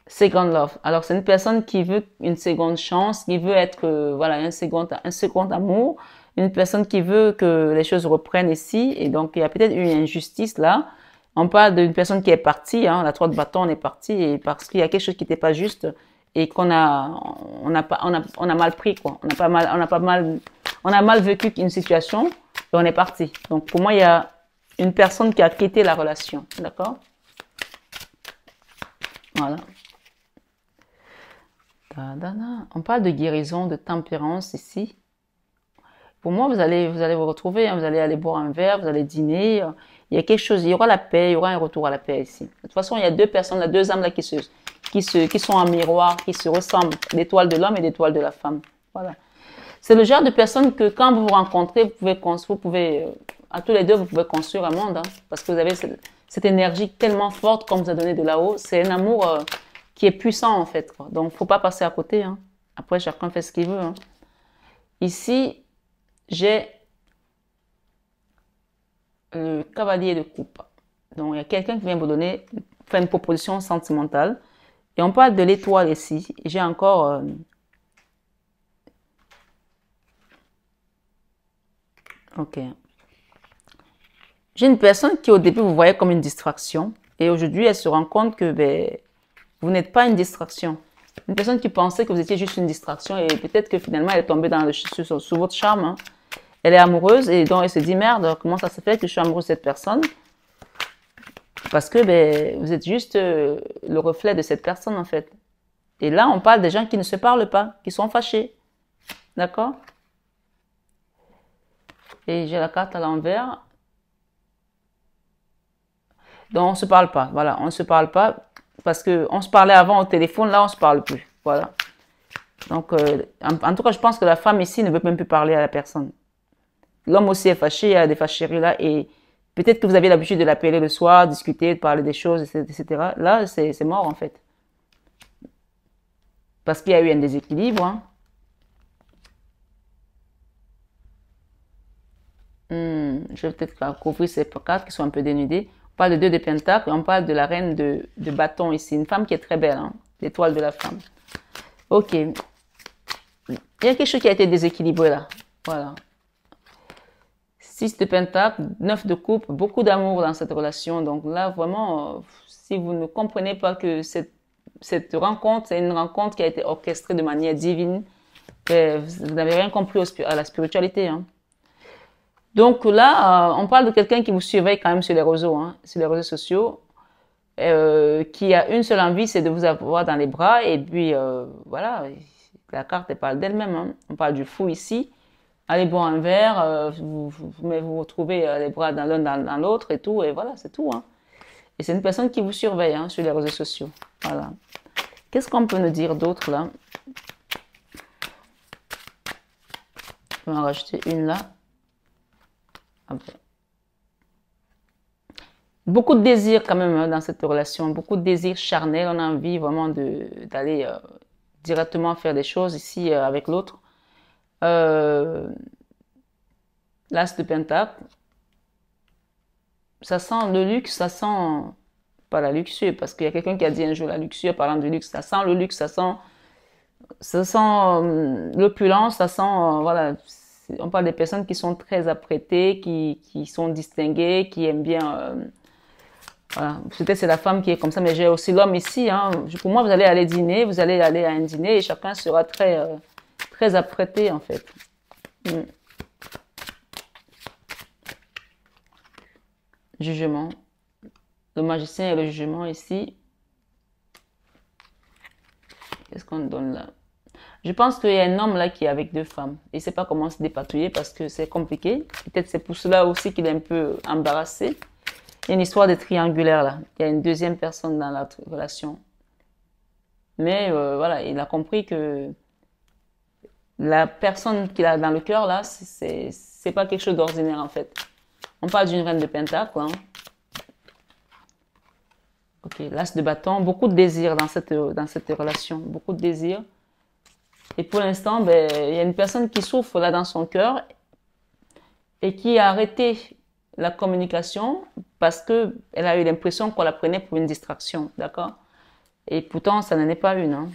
S1: Second love. Alors, c'est une personne qui veut une seconde chance, qui veut être, voilà, un second amour. Une personne qui veut que les choses reprennent ici. Et donc, il y a peut-être une injustice là. On parle d'une personne qui est partie. Hein, la 3 de bâton, on est parti. Et parce qu'il y a quelque chose qui n'était pas juste et on a mal pris, quoi. On a mal vécu une situation et on est parti. Donc, pour moi, il y a une personne qui a quitté la relation. D'accord? Voilà. On parle de guérison, de tempérance ici. Pour moi, vous allez vous retrouver, hein, vous allez aller boire un verre, vous allez dîner. Il y a quelque chose, il y aura la paix, il y aura un retour à la paix ici. De toute façon, il y a deux personnes, deux âmes là qui sont en miroir, qui se ressemblent, l'étoile de l'homme et l'étoile de la femme. Voilà. C'est le genre de personne que quand vous vous rencontrez, vous pouvez à tous les deux, vous pouvez construire un monde, hein, parce que vous avez cette énergie tellement forte qu'on vous a donné de là-haut. C'est un amour qui est puissant en fait, quoi. Donc, faut pas passer à côté. Hein. Après, chacun fait ce qu'il veut. Hein. Ici, j'ai le cavalier de coupe. Donc, il y a quelqu'un qui vient vous donner, faire une proposition sentimentale. Et on parle de l'étoile ici. J'ai encore... ok. J'ai une personne qui, au début, vous voyez comme une distraction. Et aujourd'hui, elle se rend compte que vous n'êtes pas une distraction. Une personne qui pensait que vous étiez juste une distraction. Et peut-être que finalement, elle est tombée sous votre charme. Hein. Elle est amoureuse et donc elle se dit, merde, comment ça se fait que je suis amoureuse de cette personne? Parce que vous êtes juste le reflet de cette personne en fait. Et là, on parle des gens qui ne se parlent pas, qui sont fâchés. D'accord? Et j'ai la carte à l'envers. Donc, on ne se parle pas. Voilà, on ne se parle pas parce qu'on se parlait avant au téléphone, là, on ne se parle plus. Voilà. Donc, en tout cas, je pense que la femme ici ne veut même plus parler à la personne. L'homme aussi est fâché, il y a des fâcheries là, et peut-être que vous avez l'habitude de l'appeler le soir, discuter, de parler des choses, etc. Là, c'est mort en fait. Parce qu'il y a eu un déséquilibre. Hein. Je vais peut-être couvrir ces cartes qui sont un peu dénudées. On parle de 2 de pentacles et on parle de la reine de bâton ici. Une femme qui est très belle, hein, l'étoile de la femme. Ok. il y a quelque chose qui a été déséquilibré là. Voilà. 6 de pentacle, 9 de coupe, beaucoup d'amour dans cette relation. Donc là, vraiment, si vous ne comprenez pas que cette rencontre, c'est une rencontre qui a été orchestrée de manière divine, vous n'avez rien compris à la spiritualité. Hein. Donc là, on parle de quelqu'un qui vous surveille quand même sur les réseaux, hein, sur les réseaux sociaux, qui a une seule envie, c'est de vous avoir dans les bras. Et puis, voilà, la carte, elle parle d'elle-même. Hein. On parle du fou ici. Allez boire un verre, vous retrouvez les bras dans l'un dans l'autre et tout, et voilà, c'est tout. Hein. Et c'est une personne qui vous surveille hein, sur les réseaux sociaux. Voilà. Qu'est-ce qu'on peut nous dire d'autre là? Je vais en rajouter une là. Okay. Beaucoup de désir quand même hein, dans cette relation, beaucoup de désir charnel. On a envie vraiment d'aller directement faire des choses ici avec l'autre. L'as de pentacle, ça sent le luxe, ça sent pas la luxure, parce qu'il y a quelqu'un qui a dit un jour la luxure, parlant du luxe, ça sent le luxe, ça sent l'opulence, ça sent, voilà, on parle des personnes qui sont très apprêtées, qui sont distinguées, qui aiment bien, voilà, peut-être c'est la femme qui est comme ça, mais j'ai aussi l'homme ici, hein. Pour moi, vous allez aller dîner, vous allez aller à un dîner et chacun sera très apprêté en fait. Jugement. Le magicien et le jugement ici. Qu'est-ce qu'on donne là? Je pense qu'il y a un homme là qui est avec deux femmes. Il ne sait pas comment se dépatouiller parce que c'est compliqué. Peut-être c'est pour cela aussi qu'il est un peu embarrassé. Il y a une histoire de triangulaire là. Il y a une deuxième personne dans la relation. Mais voilà, il a compris que la personne qu'il a dans le cœur là, c'est pas quelque chose d'ordinaire en fait. On parle d'une reine de pentacle. Hein. Ok, l'as de bâton, beaucoup de désir dans cette relation, beaucoup de désir. Et pour l'instant, ben, il y a une personne qui souffre là dans son cœur et qui a arrêté la communication parce que elle a eu l'impression qu'on la prenait pour une distraction, d'accord? Et pourtant, ça n'en est pas une. Hein.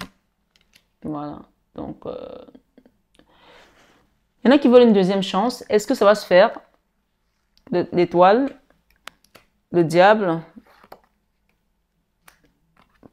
S1: Voilà. Donc, il y en a qui veulent une deuxième chance. Est-ce que ça va se faire? L'étoile, le diable,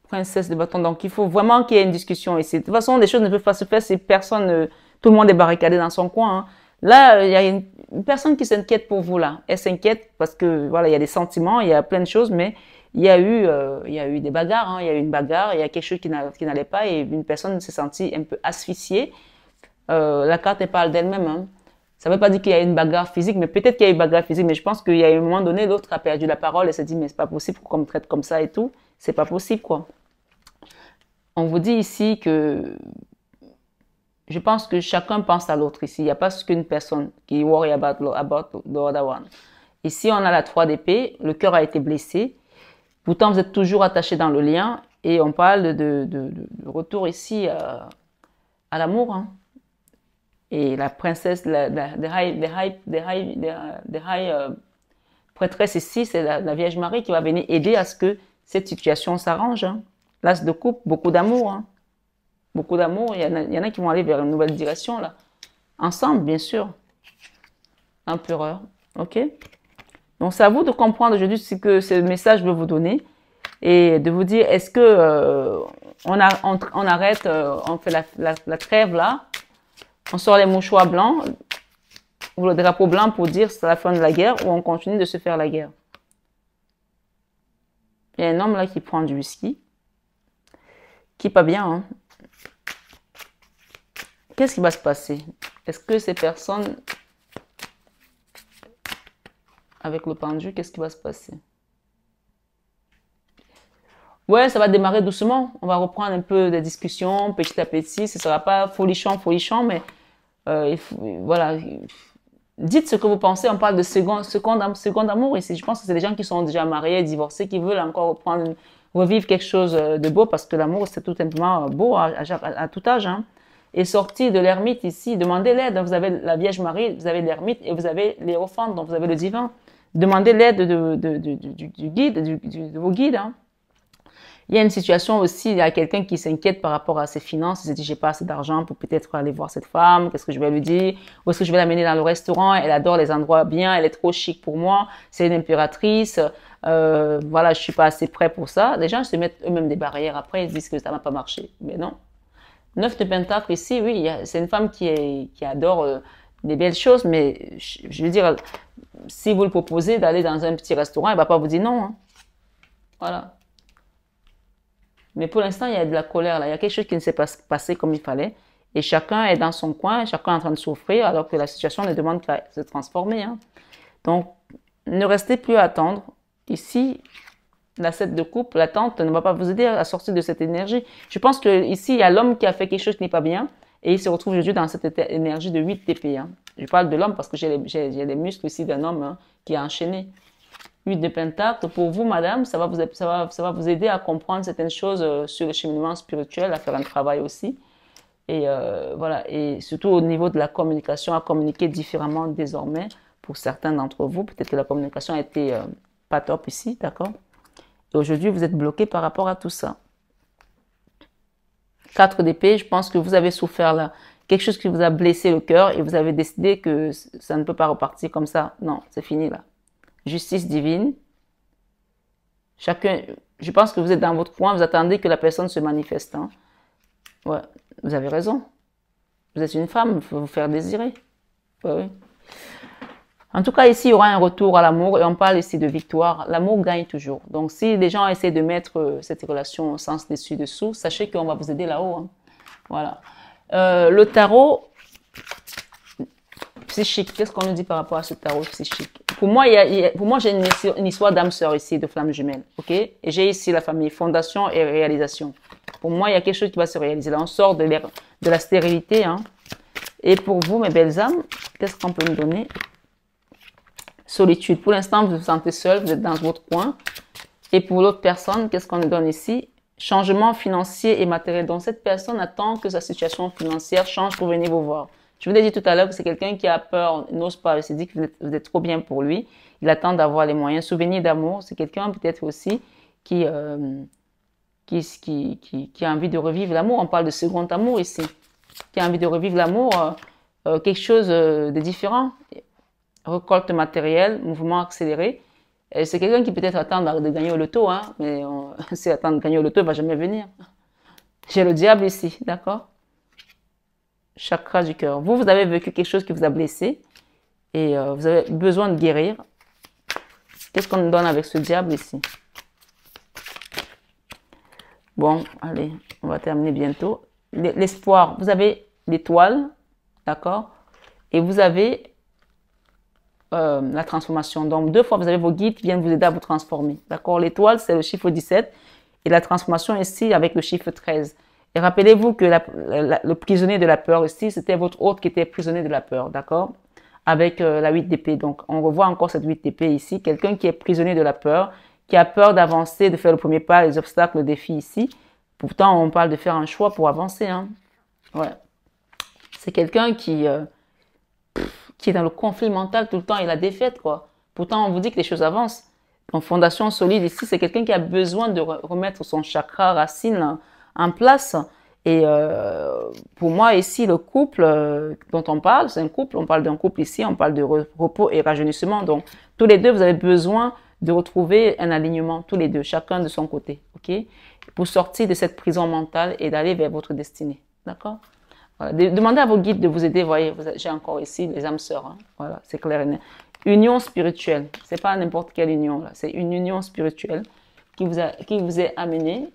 S1: princesse de bâton. Donc, il faut vraiment qu'il y ait une discussion ici. De toute façon, les choses ne peuvent pas se faire si personne, tout le monde est barricadé dans son coin. Hein. Là, il y a une personne qui s'inquiète pour vous là. Elle s'inquiète parce que voilà, il y a des sentiments, il y a plein de choses, mais il y a eu des bagarres. Hein. Il y a eu une bagarre, il y a quelque chose qui n'allait pas et une personne s'est sentie un peu asphyxiée. La carte elle parle d'elle-même. Hein. Ça ne veut pas dire qu'il y a une bagarre physique, mais peut-être qu'il y a eu une bagarre physique, mais je pense qu'il y a un moment donné, l'autre a perdu la parole et s'est dit, mais c'est pas possible qu'on me traite comme ça et tout. C'est pas possible, quoi. On vous dit ici que je pense que chacun pense à l'autre ici. Il n'y a pas qu'une personne qui worry about the other one. Ici, on a la 3 d'épée, le cœur a été blessé. Pourtant, vous êtes toujours attaché dans le lien et on parle de retour ici à l'amour, hein. Et la princesse, des high prêtresse ici, c'est la Vierge Marie qui va venir aider à ce que cette situation s'arrange. Hein. L'as de coupe, beaucoup d'amour. Hein. Beaucoup d'amour. Il y en a qui vont aller vers une nouvelle direction, là. Ensemble, bien sûr. Empereur. OK? Donc, c'est à vous de comprendre aujourd'hui ce que ce message veut vous donner et de vous dire, est-ce que on arrête, on fait la trêve, là, on sort les mouchoirs blancs ou le drapeau blanc pour dire c'est la fin de la guerre ou on continue de se faire la guerre. Il y a un homme là qui prend du whisky, qui est pas bien. Hein. Qu'est-ce qui va se passer? Est-ce que ces personnes, avec le pendu, qu'est-ce qui va se passer? Ouais, ça va démarrer doucement. On va reprendre un peu des discussions petit à petit. Ce ne sera pas folichon, mais voilà. Dites ce que vous pensez. On parle de second amour ici. Je pense que c'est des gens qui sont déjà mariés, divorcés, qui veulent encore revivre quelque chose de beau parce que l'amour, c'est tout simplement beau à tout âge. Hein. Et sorti de l'ermite ici, demandez l'aide. Vous avez la Vierge Marie, vous avez l'ermite et vous avez l'Hiérophant, donc vous avez le divin. Demandez l'aide du guide, de vos guides. Hein. Il y a une situation aussi, il y a quelqu'un qui s'inquiète par rapport à ses finances. Il se dit, j'ai pas assez d'argent pour peut-être aller voir cette femme. Qu'est-ce que je vais lui dire? Où est-ce que je vais l'amener dans le restaurant? Elle adore les endroits bien. Elle est trop chic pour moi. C'est une impératrice. Voilà, je suis pas assez prêt pour ça. Les gens se mettent eux-mêmes des barrières. Après, ils disent que ça n'a pas marché. Mais non. 9 de Pentacle ici, oui, c'est une femme qui adore des belles choses. Mais je veux dire, si vous le proposez d'aller dans un petit restaurant, elle va pas vous dire non, hein. Voilà. Mais pour l'instant, il y a de la colère là. Il y a quelque chose qui ne s'est pas passé comme il fallait. Et chacun est dans son coin, chacun est en train de souffrir, alors que la situation ne demande qu'à se transformer, hein. Donc, ne restez plus à attendre. Ici, la 7 de coupe, l'attente ne va pas vous aider à sortir de cette énergie. Je pense que ici, il y a l'homme qui a fait quelque chose qui n'est pas bien et il se retrouve aujourd'hui dans cette énergie de 8 TP, hein. Je parle de l'homme parce que j'ai les muscles ici d'un homme, hein, qui a enchaîné. 8 de Pentacle, pour vous, madame, ça va vous aider à comprendre certaines choses sur le cheminement spirituel, à faire un travail aussi. Et voilà, et surtout au niveau de la communication, à communiquer différemment désormais pour certains d'entre vous. Peut-être que la communication a été pas top ici, d'accord? Et aujourd'hui, vous êtes bloqué par rapport à tout ça. 4 d'épée, je pense que vous avez souffert là. Quelque chose qui vous a blessé le cœur et vous avez décidé que ça ne peut pas repartir comme ça. Non, c'est fini là. Justice divine. Chacun, je pense que vous êtes dans votre coin, vous attendez que la personne se manifeste, hein. Ouais, vous avez raison. Vous êtes une femme, il faut vous faire désirer. Ouais, oui. En tout cas, ici, il y aura un retour à l'amour et on parle ici de victoire. L'amour gagne toujours. Donc, si les gens essaient de mettre cette relation au sens dessus-dessous, sachez qu'on va vous aider là-haut, hein. Voilà. Le tarot psychique, qu'est-ce qu'on nous dit par rapport à ce tarot psychique? Pour moi, j'ai une histoire d'âme sœur ici, de flamme jumelle, ok? Et j'ai ici la famille, fondation et réalisation. Pour moi, il y a quelque chose qui va se réaliser. Là, on sort de la stérilité, hein. Et pour vous, mes belles âmes, qu'est-ce qu'on peut nous donner? Solitude. Pour l'instant, vous vous sentez seul, vous êtes dans votre coin. Et pour l'autre personne, qu'est-ce qu'on nous donne ici? Changement financier et matériel. Donc, cette personne attend que sa situation financière change pour venir vous voir. Je vous l'ai dit tout à l'heure que c'est quelqu'un qui a peur, n'ose pas, il s'est dit que vous êtes trop bien pour lui. Il attend d'avoir les moyens. Souvenir d'amour, c'est quelqu'un peut-être aussi qui a envie de revivre l'amour. On parle de second amour ici. Qui a envie de revivre l'amour, quelque chose de différent. Récolte matérielle, mouvement accéléré. C'est quelqu'un qui peut-être attend de gagner au loto, hein, mais s'il attend de gagner au loto, il ne va jamais venir. J'ai le diable ici, d'accord? Chakra du cœur. Vous avez vécu quelque chose qui vous a blessé et vous avez besoin de guérir. Qu'est-ce qu'on nous donne avec ce diable ici? Bon, allez, on va terminer bientôt. L'espoir, vous avez l'étoile, d'accord? Et vous avez la transformation. Donc, 2 fois, vous avez vos guides qui viennent vous aider à vous transformer. D'accord? L'étoile, c'est le chiffre 17 et la transformation ici avec le chiffre 13. Et rappelez-vous que le prisonnier de la peur ici, c'était votre hôte qui était prisonnier de la peur. D'accord? Avec la 8 d'épée. Donc, on revoit encore cette 8 d'épée ici. Quelqu'un qui est prisonnier de la peur, qui a peur d'avancer, de faire le premier pas, les obstacles, le défi ici. Pourtant, on parle de faire un choix pour avancer, hein. Ouais. C'est quelqu'un qui est dans le conflit mental tout le temps et la défaite, quoi. Pourtant, on vous dit que les choses avancent. En fondation solide ici, c'est quelqu'un qui a besoin de remettre son chakra racine en place. Et pour moi, ici, le couple dont on parle, c'est un couple. On parle d'un couple ici, on parle de repos et rajeunissement. Donc, tous les deux, vous avez besoin de retrouver un alignement, tous les deux, chacun de son côté, ok? Pour sortir de cette prison mentale et d'aller vers votre destinée, d'accord? Voilà. Demandez à vos guides de vous aider. Voyez, j'ai encore ici les âmes sœurs, hein. Voilà, c'est clair et net. Union spirituelle, c'est pas n'importe quelle union là, c'est une union spirituelle qui vous est amenée.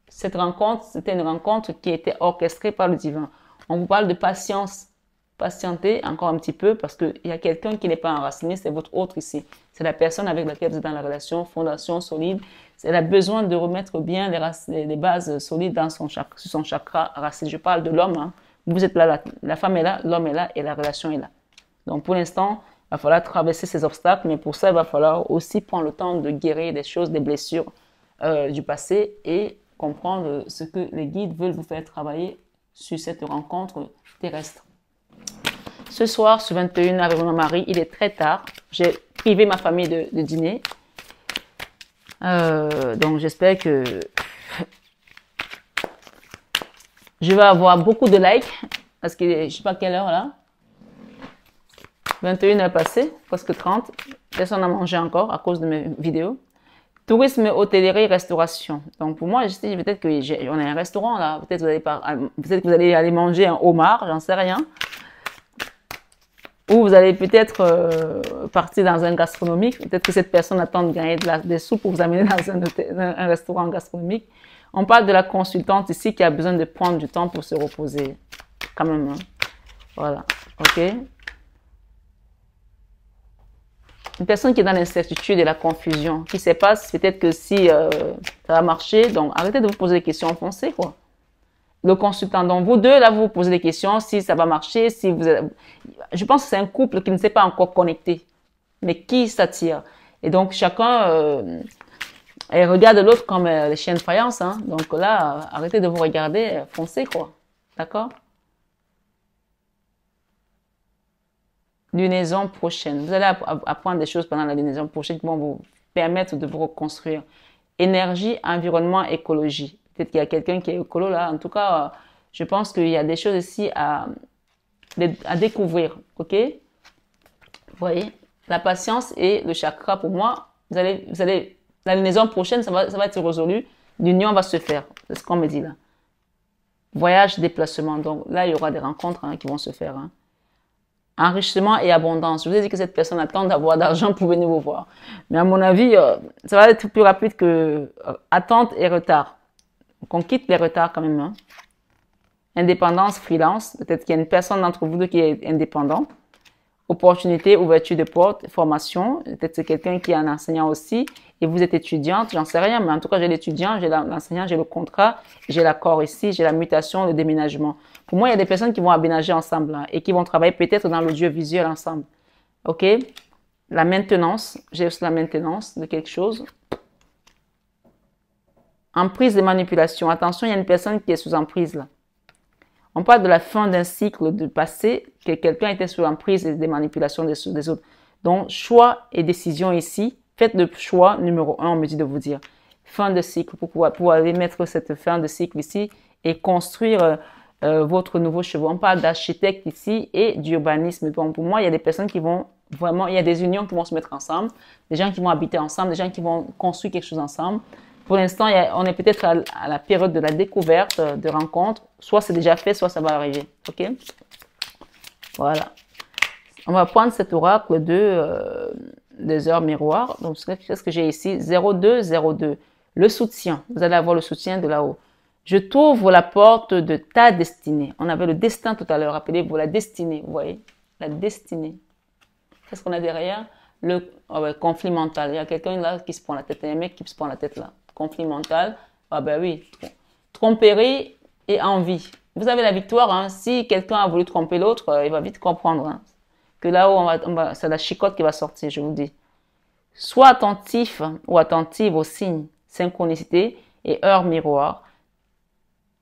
S1: Cette rencontre, c'était une rencontre qui était orchestrée par le divin. On vous parle de patience. Patientez encore un petit peu parce qu'il y a quelqu'un qui n'est pas enraciné, c'est votre autre ici. C'est la personne avec laquelle vous êtes dans la relation, fondation solide. Elle a besoin de remettre bien les bases solides dans sur son chakra racine. Je parle de l'homme, hein. Vous êtes là, la femme est là, l'homme est là et la relation est là. Donc pour l'instant, il va falloir traverser ces obstacles, mais pour ça, il va falloir aussi prendre le temps de guérir des choses, des blessures du passé et comprendre ce que les guides veulent vous faire travailler sur cette rencontre terrestre. Ce soir, ce 21 avec mon mari, il est très tard. J'ai privé ma famille de dîner. Donc, j'espère que je vais avoir beaucoup de likes. Parce que je ne sais pas quelle heure là. 21 heures passées, presque 30. Personne n'a mangé encore à cause de mes vidéos. Tourisme, hôtellerie, restauration. Donc pour moi, je dis peut-être qu'on a un restaurant là. Peut-être que vous allez aller manger un homard, j'en sais rien. Ou vous allez peut-être partir dans un gastronomique. Peut-être que cette personne attend de gagner des sous pour vous amener dans un restaurant gastronomique. On parle de la consultante ici qui a besoin de prendre du temps pour se reposer. Quand même. Hein. Voilà. OK. Une personne qui est dans l'incertitude et la confusion, qui ne sait pas peut-être que si ça va marcher. Donc, arrêtez de vous poser des questions, foncez quoi. Le consultant, donc vous deux, là, vous vous posez des questions, si ça va marcher, si vous... Je pense que c'est un couple qui ne s'est pas encore connecté, mais qui s'attire. Et donc, chacun regarde l'autre comme les chiens de faïence. Hein. Donc là, arrêtez de vous regarder, foncez quoi. D'accord? Lunaison prochaine. Vous allez apprendre des choses pendant la lunaison prochaine qui vont vous permettre de vous reconstruire. Énergie, environnement, écologie. Peut-être qu'il y a quelqu'un qui est écolo là. En tout cas, je pense qu'il y a des choses ici à découvrir. OK? Vous voyez? La patience et le chakra, pour moi, la lunaison prochaine, ça va être résolu. L'union va se faire. C'est ce qu'on me dit là. Voyage, déplacement. Donc là, il y aura des rencontres hein, qui vont se faire. Hein. Enrichissement et abondance. Je vous ai dit que cette personne attend d'avoir d'argent pour venir vous voir. Mais à mon avis, ça va être plus rapide que attente et retard. Donc on quitte les retards quand même. Hein. Indépendance, freelance. Peut-être qu'il y a une personne d'entre vous deux qui est indépendant. Opportunité, ouverture de porte, formation. Peut-être c'est quelqu'un qui est un enseignant aussi. Et vous êtes étudiante, j'en sais rien. Mais en tout cas, j'ai l'étudiant, j'ai l'enseignant, j'ai le contrat, j'ai l'accord ici, j'ai la mutation, le déménagement. Pour moi, il y a des personnes qui vont aménager ensemble là, et qui vont travailler peut-être dans l'audiovisuel ensemble. OK? La maintenance, j'ai aussi la maintenance de quelque chose. Emprise de manipulation. Attention, il y a une personne qui est sous emprise là. On parle de la fin d'un cycle du passé, que quelqu'un était sous emprise des manipulations des autres. Donc, choix et décision ici. Faites le choix numéro 1, on me dit de vous dire. Fin de cycle, pour pouvoir aller mettre cette fin de cycle ici et construire votre nouveau cheveu. On parle d'architecte ici et d'urbanisme. Bon, pour moi, il y a des personnes qui vont vraiment, il y a des unions qui vont se mettre ensemble, des gens qui vont habiter ensemble, des gens qui vont construire quelque chose ensemble. Pour l'instant, on est peut-être à la période de la découverte, de rencontre. Soit c'est déjà fait, soit ça va arriver. OK? Voilà. On va prendre cet oracle des heures miroirs. Donc, qu'est-ce que j'ai ici? 0202. Le soutien. Vous allez avoir le soutien de là-haut. Je t'ouvre la porte de ta destinée. On avait le destin tout à l'heure. Rappelez-vous, la destinée. Vous voyez? La destinée. Qu'est-ce qu'on a derrière? Le conflit mental. Il y a quelqu'un là qui se prend la tête. Il y a un mec qui se prend la tête là. Conflit mental. Ah ben oui. Tromperie et envie. Vous avez la victoire. Hein. Si quelqu'un a voulu tromper l'autre, il va vite comprendre. Hein. Que là-haut, c'est la chicotte qui va sortir, je vous dis. Sois attentif ou attentive aux signes, synchronicité et heures miroirs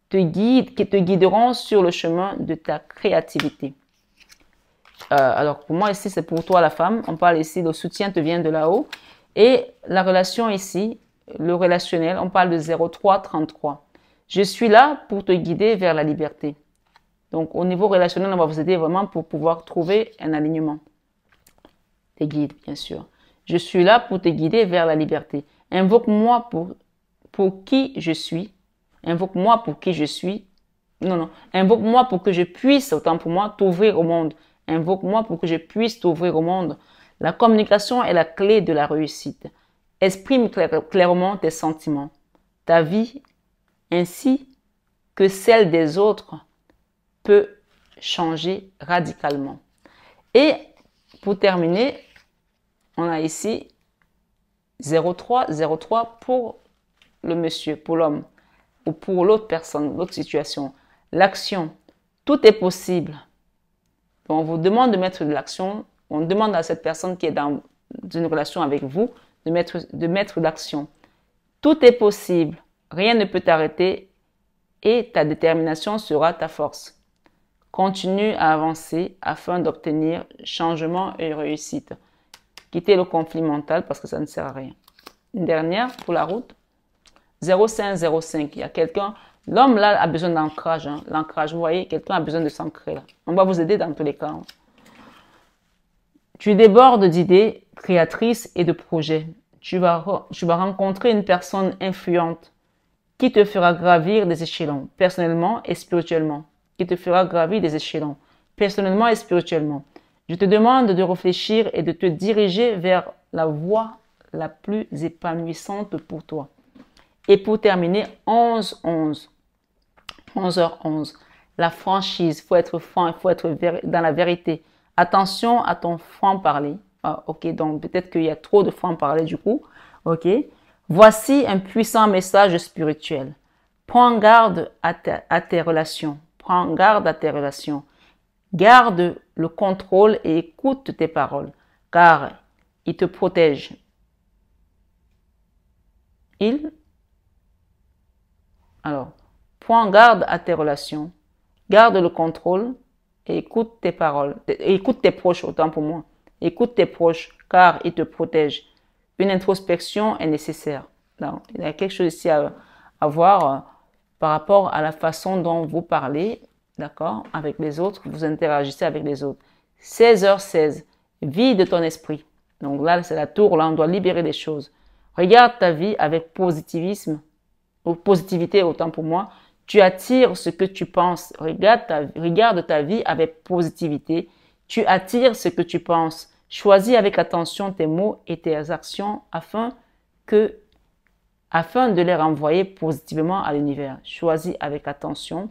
S1: qui te guideront sur le chemin de ta créativité. Alors, pour moi, ici, c'est pour toi, la femme. On parle ici, le soutien te vient de là-haut. Et la relation ici, le relationnel, on parle de 0333. Je suis là pour te guider vers la liberté. Donc, au niveau relationnel, on va vous aider vraiment pour pouvoir trouver un alignement. Tes guides, bien sûr. Je suis là pour te guider vers la liberté. Invoque-moi pour qui je suis. Invoque-moi pour qui je suis. Non. Invoque-moi pour que je puisse, autant pour moi, t'ouvrir au monde. Invoque-moi pour que je puisse t'ouvrir au monde. La communication est la clé de la réussite. Exprime clairement tes sentiments, ta vie, ainsi que celle des autres peut changer radicalement. Et pour terminer, on a ici 0303 pour le monsieur, pour l'homme, ou pour l'autre personne, l'autre situation. L'action, tout est possible. On vous demande de mettre de l'action, on demande à cette personne qui est dans une relation avec vous de mettre de l'action. Tout est possible, rien ne peut t'arrêter et ta détermination sera ta force. Continue à avancer afin d'obtenir changement et réussite. Quittez le conflit mental parce que ça ne sert à rien. Une dernière pour la route. 0505. Il y a quelqu'un. L'homme là a besoin d'ancrage. Hein. L'ancrage, vous voyez, quelqu'un a besoin de s'ancrer là. On va vous aider dans tous les cas. Hein. Tu débordes d'idées créatrices et de projets. Tu vas rencontrer une personne influente qui te fera gravir des échelons, personnellement et spirituellement. Qui te fera gravir des échelons, personnellement et spirituellement. Je te demande de réfléchir et de te diriger vers la voie la plus épanouissante pour toi. Et pour terminer, 11h11. La franchise, il faut être franc, il faut être dans la vérité. Attention à ton franc-parler. Ah, ok, donc peut-être qu'il y a trop de franc-parler du coup. Ok. Voici un puissant message spirituel. Prends garde à tes relations. Prends garde à tes relations. Garde le contrôle et écoute tes paroles, car ils te protègent. Alors, prends garde à tes relations. Garde le contrôle et écoute tes paroles. Écoute tes proches, autant pour moi. Écoute tes proches, car ils te protègent. Une introspection est nécessaire. Donc, il y a quelque chose ici à voir par rapport à la façon dont vous parlez, d'accord, avec les autres, vous interagissez avec les autres. 16h16, vide ton esprit. Donc là, c'est la tour, là, on doit libérer les choses. Regarde ta vie avec positivisme, ou positivité, autant pour moi. Tu attires ce que tu penses. Regarde ta vie avec positivité. Tu attires ce que tu penses. Choisis avec attention tes mots et tes actions afin de les renvoyer positivement à l'univers. Choisis avec attention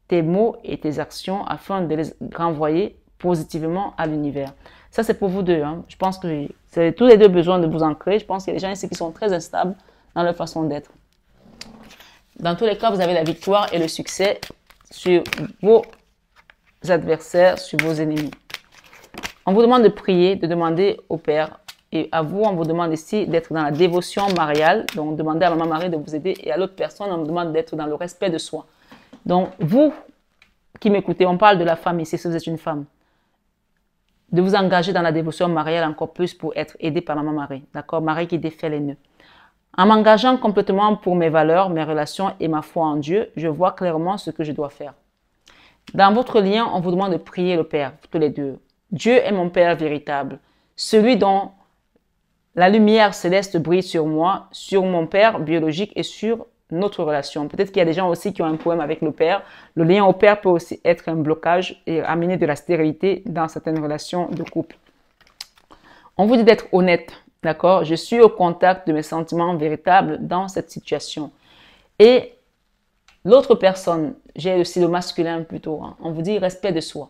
S1: tes mots et tes actions afin de les renvoyer positivement à l'univers. Ça, c'est pour vous deux. Hein. Je pense que c'est tous les deux besoin de vous ancrer. Je pense qu'il y a des gens ici qui sont très instables dans leur façon d'être. Dans tous les cas, vous avez la victoire et le succès sur vos adversaires, sur vos ennemis. On vous demande de prier, de demander au Père. Et à vous, on vous demande ici d'être dans la dévotion mariale. Donc, demandez à Maman Marie de vous aider. Et à l'autre personne, on vous demande d'être dans le respect de soi. Donc, vous qui m'écoutez, on parle de la femme ici, si vous êtes une femme. De vous engager dans la dévotion mariale encore plus pour être aidé par Maman Marie. D'accord? Marie qui défait les nœuds. En m'engageant complètement pour mes valeurs, mes relations et ma foi en Dieu, je vois clairement ce que je dois faire. Dans votre lien, on vous demande de prier le Père, tous les deux. Dieu est mon Père véritable, celui dont la lumière céleste brille sur moi, sur mon Père biologique et sur notre relation. Peut-être qu'il y a des gens aussi qui ont un problème avec le Père. Le lien au Père peut aussi être un blocage et amener de la stérilité dans certaines relations de couple. On vous dit d'être honnête, d'accord? Je suis au contact de mes sentiments véritables dans cette situation. Et l'autre personne, j'ai aussi le masculin plutôt, hein, on vous dit respect de soi.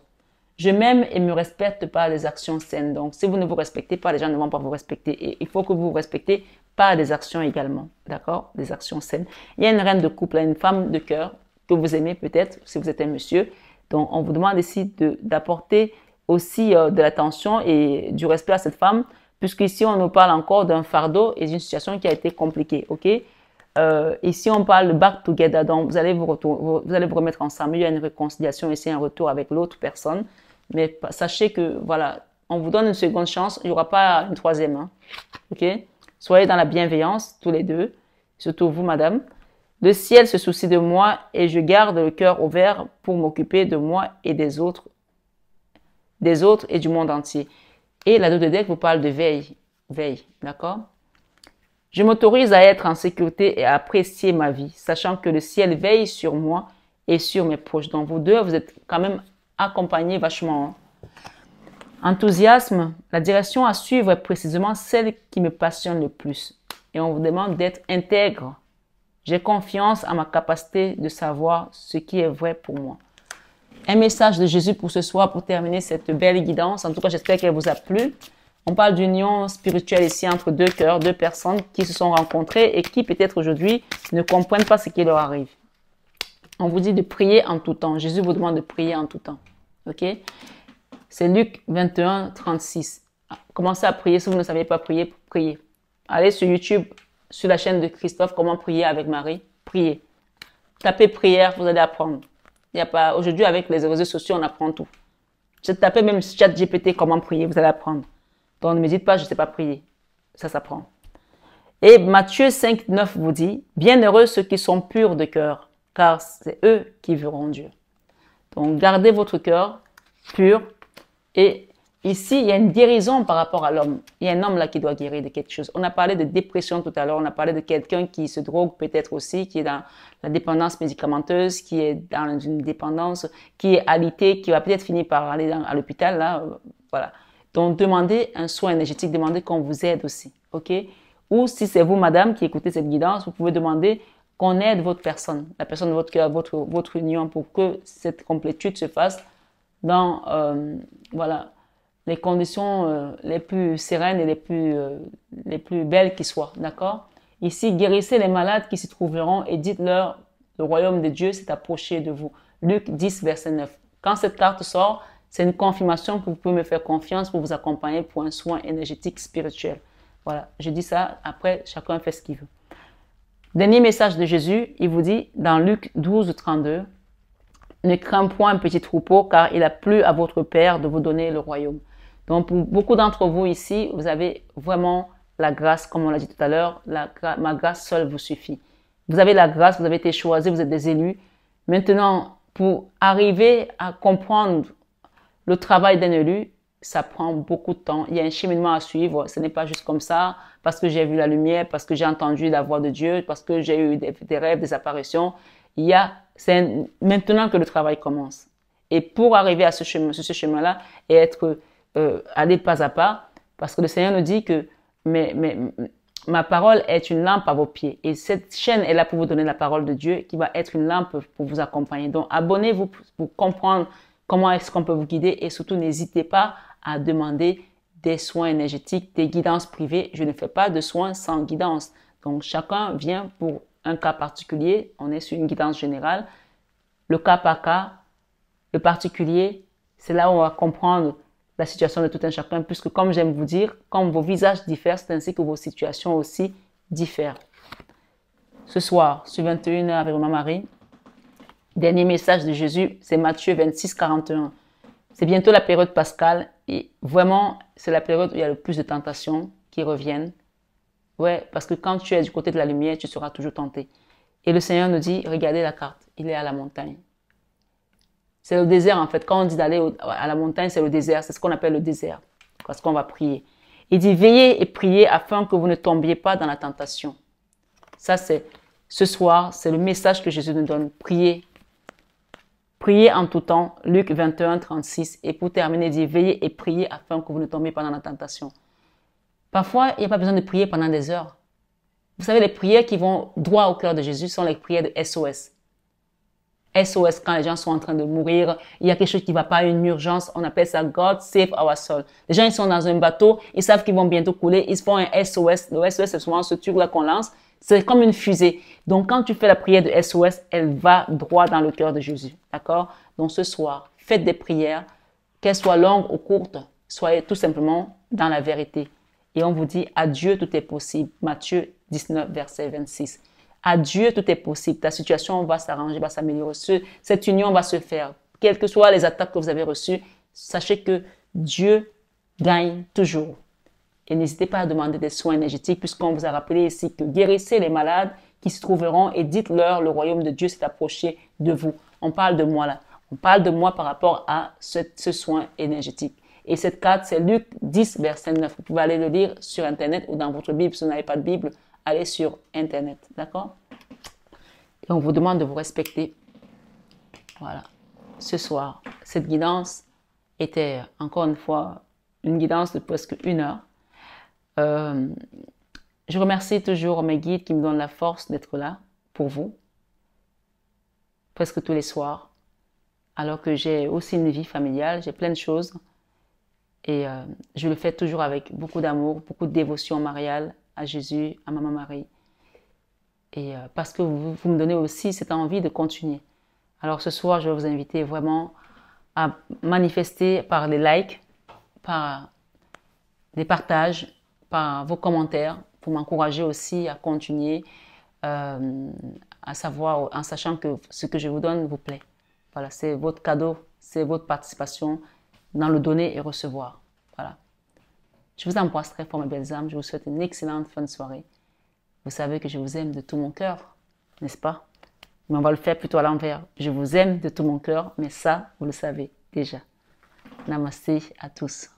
S1: Je m'aime et me respecte par des actions saines. Donc, si vous ne vous respectez pas, les gens ne vont pas vous respecter. Et il faut que vous vous respectez par des actions également. D'accord? Des actions saines. Il y a une reine de couple, une femme de cœur que vous aimez peut-être, si vous êtes un monsieur. Donc, on vous demande ici d'apporter aussi de l'attention et du respect à cette femme, puisqu'ici, on nous parle encore d'un fardeau et d'une situation qui a été compliquée. OK? Ici, on parle de back together. Donc, vous allez vous remettre ensemble. Il y a une réconciliation ici, un retour avec l'autre personne. Mais sachez que, voilà, on vous donne une seconde chance. Il n'y aura pas une troisième. Hein. OK? Soyez dans la bienveillance, tous les deux. Surtout vous, madame. Le ciel se soucie de moi et je garde le cœur ouvert pour m'occuper de moi et des autres et du monde entier. Et la 2 de deck vous parle de veille. Veille, d'accord? Je m'autorise à être en sécurité et à apprécier ma vie, sachant que le ciel veille sur moi et sur mes proches. Donc, vous deux, vous êtes quand même accompagnés vachement. Hein. Enthousiasme, la direction à suivre est précisément celle qui me passionne le plus. Et on vous demande d'être intègre. J'ai confiance en ma capacité de savoir ce qui est vrai pour moi. Un message de Jésus pour ce soir, pour terminer cette belle guidance. En tout cas, j'espère qu'elle vous a plu. On parle d'union spirituelle ici entre deux cœurs, deux personnes qui se sont rencontrées et qui peut-être aujourd'hui ne comprennent pas ce qui leur arrive. On vous dit de prier en tout temps. Jésus vous demande de prier en tout temps. OK? C'est Luc 21, 36. Commencez à prier. Si vous ne savez pas prier, priez. Allez sur YouTube, sur la chaîne de Christophe, comment prier avec Marie. Priez. Tapez prière, vous allez apprendre. Il y a pas, aujourd'hui, avec les réseaux sociaux, on apprend tout. Tapez même ChatGPT, comment prier, vous allez apprendre. Donc, ne me dites pas, je ne sais pas prier. Ça s'apprend. Et Matthieu 5, 9 vous dit, « Bienheureux ceux qui sont purs de cœur, car c'est eux qui verront Dieu. » Donc, gardez votre cœur pur. Et ici, il y a une guérison par rapport à l'homme. Il y a un homme là qui doit guérir de quelque chose. On a parlé de dépression tout à l'heure. On a parlé de quelqu'un qui se drogue peut-être aussi, qui est dans la dépendance médicamenteuse, qui est dans une dépendance, qui est alité, qui va peut-être finir par aller à l'hôpital. Là, voilà. Donc, demandez un soin énergétique. Demandez qu'on vous aide aussi. OK? Ou si c'est vous, madame, qui écoutez cette guidance, vous pouvez demander qu'on aide votre personne, la personne de votre cœur, votre union, pour que cette complétude se fasse dans voilà, les conditions les plus sereines et les plus belles qui soient. D'accord? Ici, guérissez les malades qui s'y trouveront et dites-leur, le royaume de Dieu s'est approché de vous. Luc 10, verset 9. Quand cette carte sort, c'est une confirmation que vous pouvez me faire confiance pour vous accompagner pour un soin énergétique spirituel. Voilà, je dis ça, après, chacun fait ce qu'il veut. Dernier message de Jésus, il vous dit dans Luc 12, 32, « Ne crains point un petit troupeau, car il a plu à votre Père de vous donner le royaume. » Donc, pour beaucoup d'entre vous ici, vous avez vraiment la grâce, comme on l'a dit tout à l'heure, ma grâce seule vous suffit. Vous avez la grâce, vous avez été choisis, vous êtes des élus. Maintenant, pour arriver à comprendre le travail d'un élu, ça prend beaucoup de temps. Il y a un cheminement à suivre. Ce n'est pas juste comme ça, parce que j'ai vu la lumière, parce que j'ai entendu la voix de Dieu, parce que j'ai eu des rêves, des apparitions. C'est maintenant que le travail commence. Et pour arriver à ce chemin-là et être aller pas à pas, parce que le Seigneur nous dit que ma parole est une lampe à vos pieds. Et cette chaîne est là pour vous donner la parole de Dieu qui va être une lampe pour vous accompagner. Donc, abonnez-vous pour comprendre comment est-ce qu'on peut vous guider et surtout, n'hésitez pas à demander des soins énergétiques, des guidances privées. Je ne fais pas de soins sans guidance. Donc, chacun vient pour un cas particulier. On est sur une guidance générale. Le cas par cas, le particulier, c'est là où on va comprendre la situation de tout un chacun, puisque comme j'aime vous dire, comme vos visages diffèrent, c'est ainsi que vos situations aussi diffèrent. Ce soir, sur 21h avec Maman Marie, dernier message de Jésus, c'est Matthieu 26, 41. C'est bientôt la période pascale et vraiment, c'est la période où il y a le plus de tentations qui reviennent. Ouais, parce que quand tu es du côté de la lumière, tu seras toujours tenté. Et le Seigneur nous dit, regardez la carte, il est à la montagne. C'est le désert en fait. Quand on dit d'aller à la montagne, c'est le désert. C'est ce qu'on appelle le désert. Parce qu'on va prier. Il dit, veillez et priez afin que vous ne tombiez pas dans la tentation. Ça, c'est ce soir, c'est le message que Jésus nous donne. Priez. Priez en tout temps. Luc 21, 36. Et pour terminer, il dit, veillez et priez afin que vous ne tombiez pas dans la tentation. Parfois, il n'y a pas besoin de prier pendant des heures. Vous savez, les prières qui vont droit au cœur de Jésus sont les prières de SOS. SOS, quand les gens sont en train de mourir, il y a quelque chose qui ne va pas, une urgence, on appelle ça God Save Our Soul. Les gens, ils sont dans un bateau, ils savent qu'ils vont bientôt couler, ils font un SOS. Le SOS, c'est souvent ce truc-là qu'on lance. C'est comme une fusée. Donc, quand tu fais la prière de SOS, elle va droit dans le cœur de Jésus. D'accord? Donc, ce soir, faites des prières, qu'elles soient longues ou courtes, soyez tout simplement dans la vérité. Et on vous dit, à Dieu, tout est possible. Matthieu 19, verset 26. À Dieu, tout est possible. Ta situation va s'arranger, va s'améliorer. Cette union va se faire. Quelles que soient les attaques que vous avez reçues, sachez que Dieu gagne toujours. Et n'hésitez pas à demander des soins énergétiques, puisqu'on vous a rappelé ici que guérissez les malades qui se trouveront et dites-leur, le royaume de Dieu s'est approché de vous. On parle de moi là. On parle de moi par rapport à ce soin énergétique. Et cette carte, c'est Luc 10, verset 9. Vous pouvez aller le lire sur Internet ou dans votre Bible. Si vous n'avez pas de Bible, allez sur Internet. D'accord? Et on vous demande de vous respecter. Voilà. Ce soir, cette guidance était, encore une fois, une guidance de presque 1 heure. Je remercie toujours mes guides qui me donnent la force d'être là pour vous, presque tous les soirs, alors que j'ai aussi une vie familiale, j'ai plein de choses. Et je le fais toujours avec beaucoup d'amour, beaucoup de dévotion mariale à Jésus, à Maman Marie. Et parce que vous me donnez aussi cette envie de continuer. Alors ce soir, je vais vous inviter vraiment à manifester par les likes, par des partages, par vos commentaires, pour m'encourager aussi à continuer, à savoir, en sachant que ce que je vous donne vous plaît. Voilà, c'est votre cadeau, c'est votre participation dans le donner et recevoir. Voilà. Je vous embrasse très fort, mes belles âmes. Je vous souhaite une excellente fin de soirée. Vous savez que je vous aime de tout mon cœur, n'est-ce pas? Mais on va le faire plutôt à l'envers. Je vous aime de tout mon cœur, mais ça, vous le savez déjà. Namasté à tous.